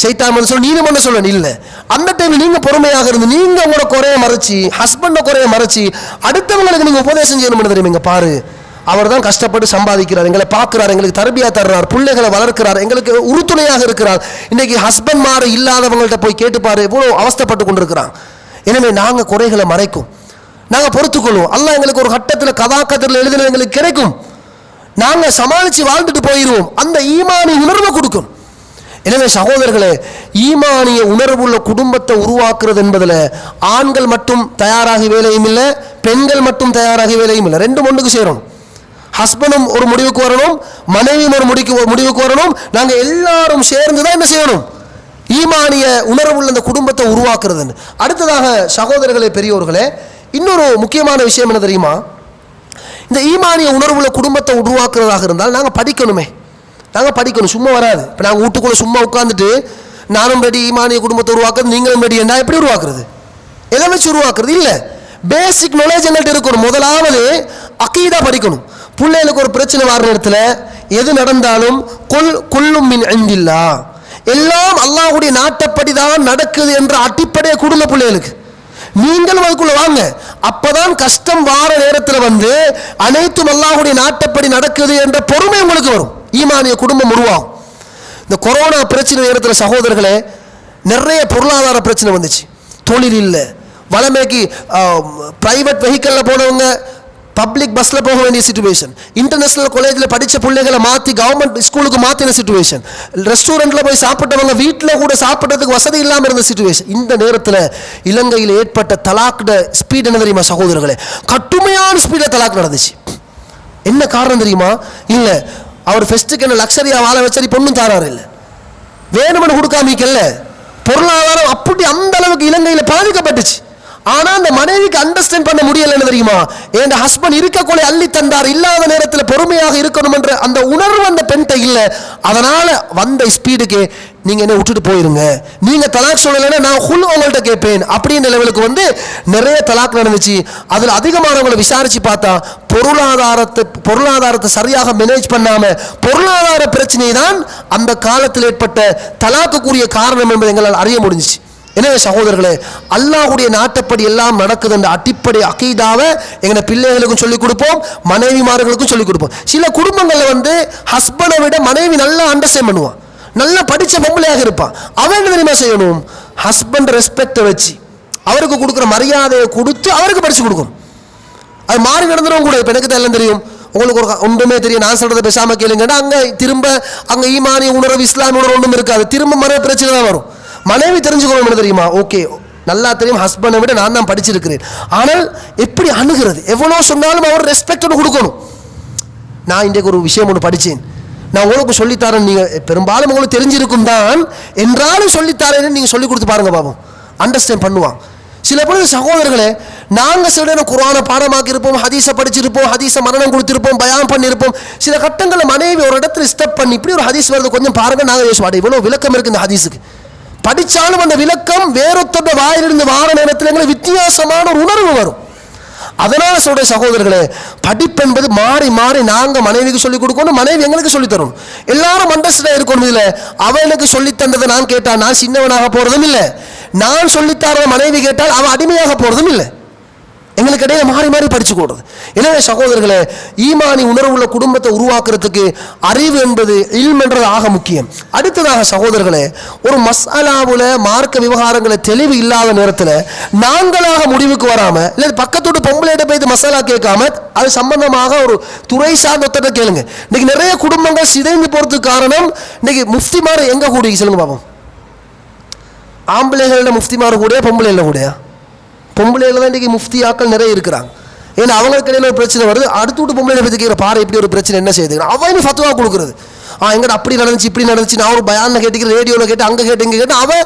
Speaker 1: சைத்தான் சொல்லி நீங்க மட்டும் சொல்ல இல்லை. அந்த டைம் நீங்க பொறுமையாக இருந்து நீங்க உங்களோட குறைய மறைச்சி, ஹஸ்பண்டை குறைய மறைச்சி அடுத்தவங்களுக்கு நீங்க உபதேசம் செய்யணும் தெரியுமா. இங்க பாரு, அவர் தான் கஷ்டப்பட்டு சம்பாதிக்கிறார், எங்களை பார்க்கிறார், எங்களுக்கு தர்பியா தர்றார், பிள்ளைகளை வளர்க்கிறார், எங்களுக்கு உறுதுணையாக இருக்கிறார். இன்னைக்கு ஹஸ்பண்ட் மாறு இல்லாதவங்கள்ட்ட போய் கேட்டுப்பாரு, எவ்வளோ அவஸ்தைப்பட்டு கொண்டிருக்கிறான். எனவே நாங்கள் குறைகளை மறைக்கும், நாங்கள் பொறுத்துக்கொள்வோம். அல்லாஹ் எங்களுக்கு ஒரு கட்டத்தில் கதாக்கத்தில் எழுதின எங்களுக்கு கிடைக்கும், நாங்கள் சமாளித்து வாழ்ந்துட்டு போயிடுவோம். அந்த ஈமானி உணர்வை கொடுக்கும். எனவே சகோதரர்களே, ஈமானிய உணர்வுள்ள குடும்பத்தை உருவாக்குறது என்பதில் ஆண்கள் மட்டும் தயாராகி வேலையும் இல்லை, பெண்கள் மட்டும் தயாராகி வேலையும் இல்லை. ரெண்டு ஒன்றுக்கு சேரும். ஹஸ்பண்டும் ஒரு முடிவுக்கு வரணும், மனைவியும் ஒரு முடிவுக்கு வரணும். நாங்கள் எல்லாரும் சேர்ந்து தான் என்ன செய்யணும், ஈமானிய உணர்வுள்ள அந்த குடும்பத்தை உருவாக்குறதுன்னு. அடுத்ததாக சகோதரர்களே, பெரியோர்களே, இன்னொரு முக்கியமான விஷயம் என்ன தெரியுமா? இந்த ஈமானிய உணர்வுள்ள குடும்பத்தை உருவாக்குறதாக இருந்தால் நாங்கள் படிக்கணுமே, நாங்கள் படிக்கணும், சும்மா வராது. இப்போ நாங்கள் வீட்டுக்குள்ளே சும்மா உட்காந்துட்டு நானும் ரெடி ஈமானிய குடும்பத்தை உருவாக்குறது, நீங்களும் ரெடி, என்ன எப்படி உருவாக்குறது, எதை வச்சு உருவாக்குறது இல்லை. பேசிக் நாலேஜ் எங்கள்கிட்ட இருக்கணும். முதலாவது அகீதா படிக்கணும். பிள்ளைகளுக்கு ஒரு பிரச்சனை வர இடத்துல எது நடந்தாலும் கொல்லும் மின் இந்தில்லா, எல்லாம் அல்லாஹ்வுடைய நாட்டப்படி தான் நடக்குது என்ற அடிப்படையை கொடுங்க பிள்ளைகளுக்கு. நீங்களும் அதுக்குள்ள வாங்க, அப்பதான் கஷ்டம் வார நேரத்தில் வந்து அனைத்தும் அல்லாஹ்வுடைய நாட்டப்படி நடக்குது என்ற பொறுமை உங்களுக்கு வரும், ஈமானிய குடும்பம் உருவாகும். இந்த கொரோனா பிரச்சனை நேரத்தில் சகோதரர்களே, நிறைய பொருளாதார பிரச்சனை வந்துச்சு. தொழில் இல்லை, வளமைக்கு பிரைவேட் வெஹிக்கிளில் போனவங்க பப்ளிக் பஸ்ஸில் போக வேண்டிய சிச்சுவேஷன், இன்டர்நேஷனல் காலேஜில் படித்த பிள்ளைகளை மாற்றி கவர்மெண்ட் ஸ்கூலுக்கு மாற்றின சிச்சுவேஷன், ரெஸ்டாரண்ட்டில் போய் சாப்பிட்டவங்க வீட்டில் கூட சாப்பிட்றதுக்கு வசதி இல்லாமல் இருந்த சிச்சுவேஷன். இந்த நேரத்தில் இலங்கையில் ஏற்பட்ட தலாக்ட ஸ்பீட் என்ன தெரியுமா சகோதரர்களே? கட்டுமையான ஸ்பீடில் தலாக் நடந்துச்சு. என்ன காரணம் தெரியுமா? இல்லை, அவர் ஃபெஸ்ட்டுக்கு என்ன லக்ஸரியாக வாழ வச்சரி பொண்ணும் தாராரு இல்லை, வேணுமென்னு கொடுக்காமிக்கல்ல. பொருளாதாரம் அப்படி அந்த அளவுக்கு இலங்கையில் பாதிக்கப்பட்டுச்சு. ஆனால் அந்த மனைவிக்கு அண்டர்ஸ்டாண்ட் பண்ண முடியல. என்ன தெரியுமா? என் ஹஸ்பண்ட் இருக்கக்கூட அள்ளி தந்தார், இல்லாத நேரத்தில் பொறுமையாக இருக்கணும் என்ற அந்த உணர்வு அந்த பெண்கிட்ட இல்லை. அதனால் வந்த ஸ்பீடுக்கு நீங்கள் என்ன விட்டுட்டு போயிருங்க, நீங்கள் தலாக் சொல்லலைன்னா நான் உங்கள்கிட்ட கேட்பேன் அப்படின்ற லெவலுக்கு வந்து நிறைய தலாக் நடந்துச்சு. அதில் அதிகமானவங்களை விசாரித்து பார்த்தா பொருளாதாரத்தை சரியாக மேனேஜ் பண்ணாமல் பொருளாதார பிரச்சனை தான் அந்த காலத்தில் ஏற்பட்ட தலாக்குக்குரிய காரணம் என்பதை எங்களால் அறிய முடிஞ்சிச்சு. எனவே சகோதரர்களே, அல்லாஹ்வுடைய நாட்டப்படி எல்லாம் நடக்குது என்ற அடிப்படை அகீதாவை எங்களை பிள்ளைகளுக்கும் சொல்லிக் கொடுப்போம், மனைவிமார்களுக்கும் சொல்லிக் கொடுப்போம். சில குடும்பங்களில் வந்து ஹஸ்பண்டை விட மனைவி நல்லா அண்டர்ஸ்டாண்ட் பண்ணுவான், நல்லா படித்த பொம்பளையாக இருப்பான். அவன் என்ன தெரியுமா செய்யணும்? ஹஸ்பண்ட் ரெஸ்பெக்டை வச்சு அவருக்கு கொடுக்குற மரியாதையை கொடுத்து அவருக்கு படித்து கொடுக்கணும். அது மாறி நடந்துடும் கூட. இப்போ எனக்கு தான் எல்லாம் தெரியும், உங்களுக்கு ஒரு ஒன்றுமே தெரியும், நான் சொல்கிறத பேசாமல் கேளுங்கன்னா அங்கே திரும்ப அங்கே ஈமானிய உணர்வு இஸ்லாமிய உணர்வு ஒன்றும் இருக்காது, திரும்ப மர பிரச்சனை தான் வரும். மனைவி தெரிஞ்சுக்கணும் என்ன தெரியுமா? ஓகே, நல்லா தெரியும் ஹஸ்பண்டை விட நான் தான் படிச்சிருக்கிறேன், ஆனால் எப்படி அணுகிறது, எவ்வளோ சொன்னாலும் அவர் ரெஸ்பெக்ட் கொடுக்கணும். நான் இன்றைக்கு ஒரு விஷயம் ஒன்று படித்தேன், நான் உங்களுக்கு சொல்லித்தரேன், நீங்கள் பெரும்பாலும் உங்களுக்கு தெரிஞ்சிருக்கும் தான் என்றாலும் சொல்லித்தரேன்னு நீங்கள் சொல்லி கொடுத்து பாருங்க பாப்போம், அண்டர்ஸ்டாண்ட் பண்ணுவான். சில பொழுது சகோதரர்களே, நாங்கள் சில நேரம் குர்ஆனை பாடமாக்கி இருப்போம், ஹதீஸை படிச்சிருப்போம், ஹதீஸை மரணம் கொடுத்திருப்போம், பயான் பண்ணியிருப்போம். சில கட்டங்களில் மனைவி ஒரு இடத்துல ஸ்டெப் பண்ணி இப்படி ஒரு ஹதீஸ் வருது கொஞ்சம் பாருங்க, நாங்கள் யோசிப்போம் இவ்வளோ விளக்கம் இருக்குது இந்த ஹதீஸுக்கு, படித்தாலும் அந்த விளக்கம் வேறொத்தோட வாயிலிருந்து வார நேரத்தில் எங்களுக்கு வித்தியாசமான ஒரு உணர்வு வரும். அதனால் சொல்ற சகோதரர்களே, படிப்பு என்பது மாறி மாறி நாங்கள் மனைவிக்கு சொல்லிக் கொடுக்கணும், மனைவி எங்களுக்கு சொல்லித்தரணும், எல்லாரும் அண்டர்ஸ்டாண்ட் இருக்கணும். இதில் அவனுக்கு சொல்லித்தந்ததை நான் கேட்டால் நான் சின்னவனாக போகிறதும் இல்லை, நான் சொல்லித்தர மனைவி கேட்டால் அவன் அடிமையாக போகிறதும் இல்லை. எங்களுக்கு இடையே மாறி மாறி படிச்சு கொடுறது. எனவே சகோதரர்களே, ஈமானி உணர்வுள்ள குடும்பத்தை உருவாக்குறதுக்கு அறிவு என்பது இல்ம் என்றது ஆக முக்கியம். அடுத்ததாக சகோதரர்களே, ஒரு மசாலாவில் மார்க்க விவகாரங்களை தெளிவு இல்லாத நேரத்தில் நாங்களாக முடிவுக்கு வராமல், இல்லை பக்கத்தோடு பொம்பளையிட்ட போய் மசாலா கேட்காம அது சம்பந்தமாக ஒரு துறை சார்ந்த கேளுங்க. இன்னைக்கு நிறைய குடும்பங்கள் சிதைந்து போகிறதுக்கு காரணம், இன்னைக்கு முஃப்திமார் எங்கே கூடிய சொல்லுங்க பாப்போம், ஆம்பளைகள முஃப்திமார் கூட பொம்பளையில் கூடயா? பொம்பளையில் தான் இன்றைக்கி முஃப்தியாக்கள் நிறைய இருக்கிறாங்க. ஏன்னா அவங்களுக்கு இடையில ஒரு பிரச்சனை வருது, அடுத்து விட்டு பொம்பளை பற்றி கேட்குற பாரு இப்படி ஒரு பிரச்சனை என்ன செய்யுது, அவன் ஃபத்வா கொடுக்குறது, எங்கிட்ட அப்படி நடந்துச்சு இப்படி நடந்துச்சு, நான் ஒரு பயானில் கேட்டுக்கிறேன், ரேடியோவில் கேட்டு அங்கே கேட்டு இங்கே கேட்டு, அவன்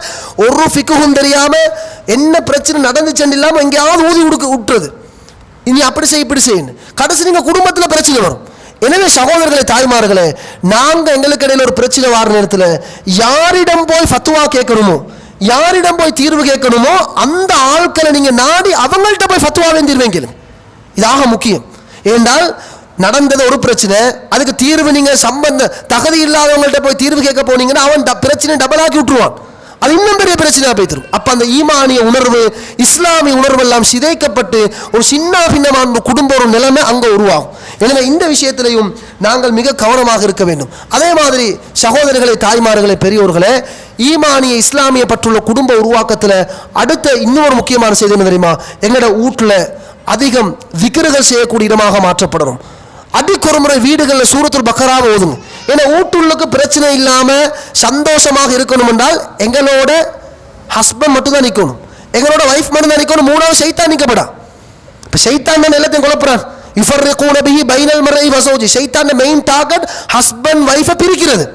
Speaker 1: ஒரு ஃபிக்குஹும் தெரியாமல் என்ன பிரச்சனை நடந்துச்சுன்னு இல்லாமல் எங்கேயாவது ஊதி விட்டுறது, இனி அப்படி செய்ய இப்படி செய்யணும், கடைசி நீங்கள் குடும்பத்தில் பிரச்சனை வரும். எனவே சகோதரர்களே, தாய்மார்களே, நாங்கள் எங்களுக்கு இடையில ஒரு பிரச்சனை வர நேரத்தில் யாரிடம் போய் ஃபத்வா கேட்கணுமோ, யாரிடம் போய் தீர்வு கேட்கணுமோ அந்த ஆட்களை நீங்கள் நாடி அவங்கள்ட்ட போய் ஃபத்வாவே தீர்வேன் கேளுங்க. இதாக முக்கியம். ஏனென்றால் நடந்தது ஒரு பிரச்சனை, அதுக்கு தீர்வு நீங்கள் தகுதி இல்லாதவங்கள்ட்ட போய் தீர்வு கேட்க போனீங்கன்னா அவன் பிரச்சனை டபுளாக்கி விட்டுருவான். அது இன்னும் பெரிய பிரச்சனையாக போய் தரும். அப்போ அந்த ஈமானிய உணர்வு, இஸ்லாமிய உணர்வு எல்லாம் சிதைக்கப்பட்டு ஒரு சின்ன பின்னமான குடும்ப ஒரு நிலைமை அங்கே உருவாகும். எனவே இந்த விஷயத்திலையும் நாங்கள் மிக கவனமாக இருக்க வேண்டும். அதே மாதிரி சகோதரர்களை, தாய்மார்களை, பெரியோர்களே, ஈமானிய இஸ்லாமிய பற்றுள்ள குடும்ப உருவாக்கத்தில் அடுத்த இன்னொரு முக்கியமான செய்தி என்ன தெரியுமா? எங்களோட வீட்டில் அதிகம் விக்ருகள் செய்யக்கூடிய இடமாக மாற்றப்படணும். அடிக்கொரு முறை வீடுகளில் சூரத்துல் பக்கராவை ஓதுங்க. ஏன்னா வீட்டுள்ளுக்கு பிரச்சனை இல்லாமல் சந்தோஷமாக இருக்கணும் என்றால் எங்களோட ஹஸ்பண்ட் மட்டும்தான் நிற்கணும், எங்களோட ஒய்ஃப் மட்டும் தான் நிற்கணும். மூணாவது சைத்தான் நிற்கப்படா. இப்போ சைத்தான் தான் எல்லாத்தையும் குழப்புறான். யுஃபர்ரிகூன பிஹி பைனல் மர்இ வ ஸௌஜி. சைத்தான மெயின் டார்கெட் ஹஸ்பண்ட் ஒய்ஃபை பிரிக்கிறது.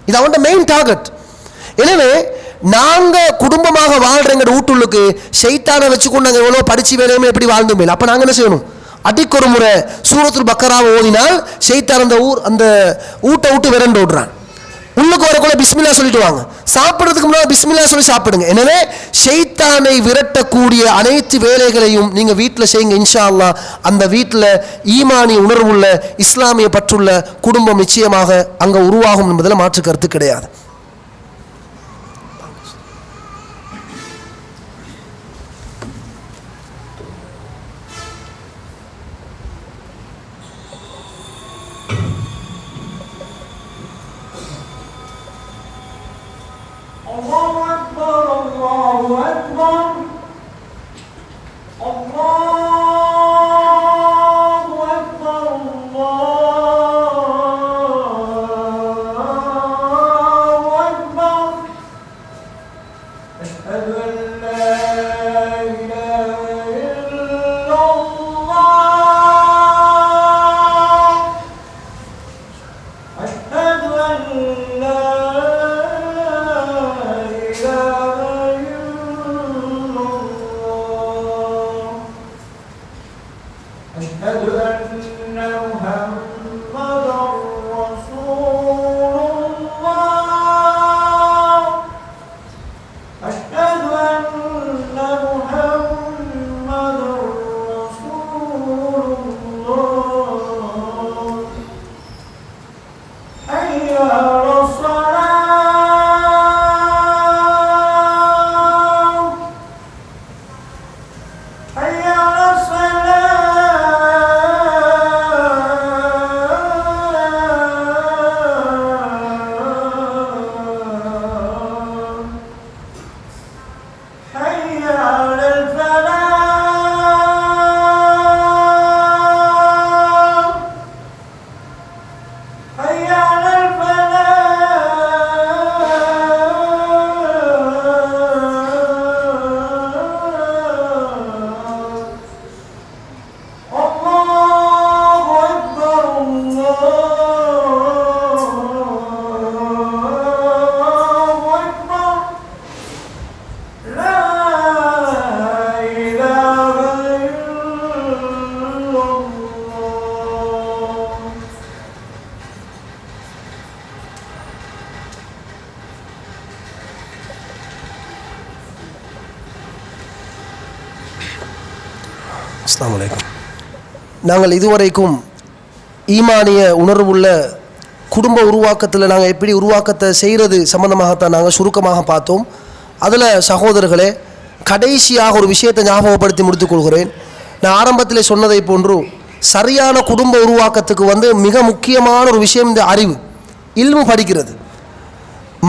Speaker 1: இது அவனோட மெயின் டார்கெட். எனவே நாங்கள் குடும்பமாக வாழ்கிற எங்கள் வீட்டுள்ளுக்கு சைத்தானை வச்சுக்கொண்டு நாங்கள் எவ்வளோ படித்து வேலையுமே எப்படி வாழ்ந்துமே. அப்போ நாங்கள் என்ன செய்யணும்? அடிக்கொரு முறை சூரத்துல் பக்கராவை ஓதினால் சைத்தான் அந்த ஊட்ட விட்டு விரண்டு விடுறான். உள்ளுக்கு வரக்குள்ள பிஸ்மில்லா சொல்லிட்டு வாங்க. சாப்பிட்றதுக்கு முன்னாடி பிஸ்மில்லா சொல்லி சாப்பிடுங்க. எனவே ஷைத்தானை விரட்டக்கூடிய அனைத்து வேலைகளையும் நீங்கள் வீட்டில் செய்யுங்க. இன்ஷா அல்லாஹ் அந்த வீட்டில் ஈமானிய உணர்வுள்ள, இஸ்லாமிய பற்றுள்ள குடும்பம் நிச்சயமாக அங்கே உருவாகும் என்பதில் மாற்று கருத்து கிடையாது. அஸ்ஸலாமு அலைக்கும். நாங்கள் இதுவரைக்கும் ஈமானிய உணர்வுள்ள குடும்ப உருவாக்கத்தில் நாங்கள் எப்படி உருவாக்கத்தை செய்கிறது சம்பந்தமாகத்தான் நாங்கள் சுருக்கமாக பார்த்தோம். அதில் சகோதரர்களே, கடைசியாக ஒரு விஷயத்தை ஞாபகப்படுத்தி முடித்துக்கொள்கிறேன். நான் ஆரம்பத்தில் சொன்னதை போன்று சரியான குடும்ப உருவாக்கத்துக்கு மிக முக்கியமான ஒரு விஷயம் இந்த அறிவு, இல்மு படிக்கிறது.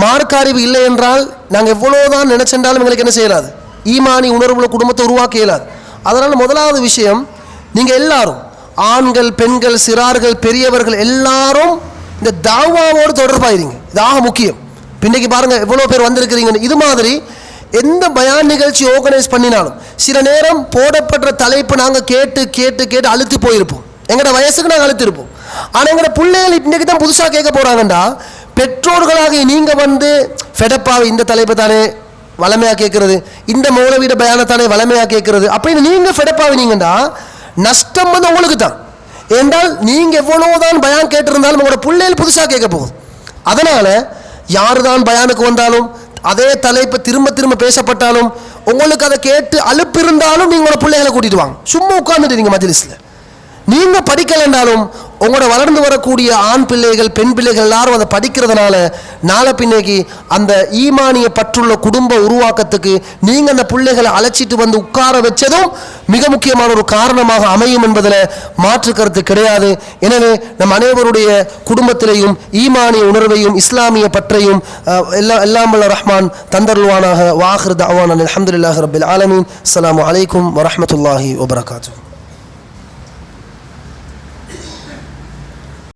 Speaker 1: மார்க்க அறிவு இல்லை என்றால் நாங்கள் எவ்வளோதான் நினைச்சென்றாலும் எங்களுக்கு என்ன செய்யலாது? ஈமானி உணர்வுள்ள குடும்பத்தை உருவாக்க இயலாது. அதனால் முதலாவது விஷயம், நீங்கள் எல்லாரும் ஆண்கள், பெண்கள், சிறார்கள், பெரியவர்கள் எல்லாரும் இந்த தாவாவோடு தொடர்பாயிருங்க. இதாக முக்கியம். இன்றைக்கு பாருங்கள் எவ்வளோ பேர் வந்திருக்கிறீங்க. இது மாதிரி எந்த பயான் நிகழ்ச்சி ஆர்கனைஸ் பண்ணினாலும் சில நேரம் போடப்பட்ட தலைப்பு நாங்கள் கேட்டு கேட்டு கேட்டு அழுத்து போயிருப்போம். எங்களோட வயசுக்கு நாங்கள் அழுத்திருப்போம். ஆனால் எங்களோட பிள்ளைகள் இன்றைக்கு தான் புதுசாக கேட்க போகிறாங்கண்டா, பெற்றோர்களாக நீங்கள் ஃபெடப்பாக இந்த தலைப்பு தானே வளமையாக கேட்கறது, இந்த மௌலவிட பயானத்தானே வளமையாக கேட்கறது அப்படின்னு நீங்கள் ஃபெடப்பாவினீங்கண்டா நஷ்டம் உங்களுக்கு தான். ஏன்றால் நீங்கள் எவ்வளோதான் பயான் கேட்டிருந்தாலும் உங்களோட பிள்ளைகள் புதுசாக கேட்க போகுது. அதனால் யார் தான் பயானுக்கு வந்தாலும் அதே தலைப்பு திரும்ப திரும்ப பேசப்பட்டாலும் உங்களுக்கு அதை கேட்டு அலுப்பு இருந்தாலும் நீங்களோட பிள்ளைகளை கூட்டிட்டு வாங்க. சும்மா உட்கார்ந்துட்டு நீங்கள் மஜ்லிஸில் நீங்கள் படிக்கலைன்றாலும் உங்களோட வளர்ந்து வரக்கூடிய ஆண் பிள்ளைகள் பெண் பிள்ளைகள் எல்லாரும் அதை படிக்கிறதுனால நாளை பின்னைக்கு அந்த ஈமானிய பற்றுள்ள குடும்ப உருவாக்கத்துக்கு நீங்கள் அந்த பிள்ளைகளை அழைச்சிட்டு வந்து உட்கார வச்சதும் மிக முக்கியமான ஒரு காரணமாக அமையும் என்பதில் மாற்று கருத்து கிடையாது. எனவே நம் அனைவருடைய குடும்பத்திலையும் ஈமானிய உணர்வையும் இஸ்லாமிய பற்றையும் எல்லாம் வல்ல ரஹ்மான் தந்தருள்வானாக. வாஹிர் தஅவானா அல்ஹம்துலில்லாஹி ரப்பில் ஆலமீன். அஸ்ஸலாமு அலைக்கும் வரஹ்மத்துல்லாஹி வபரகாத்துஹு.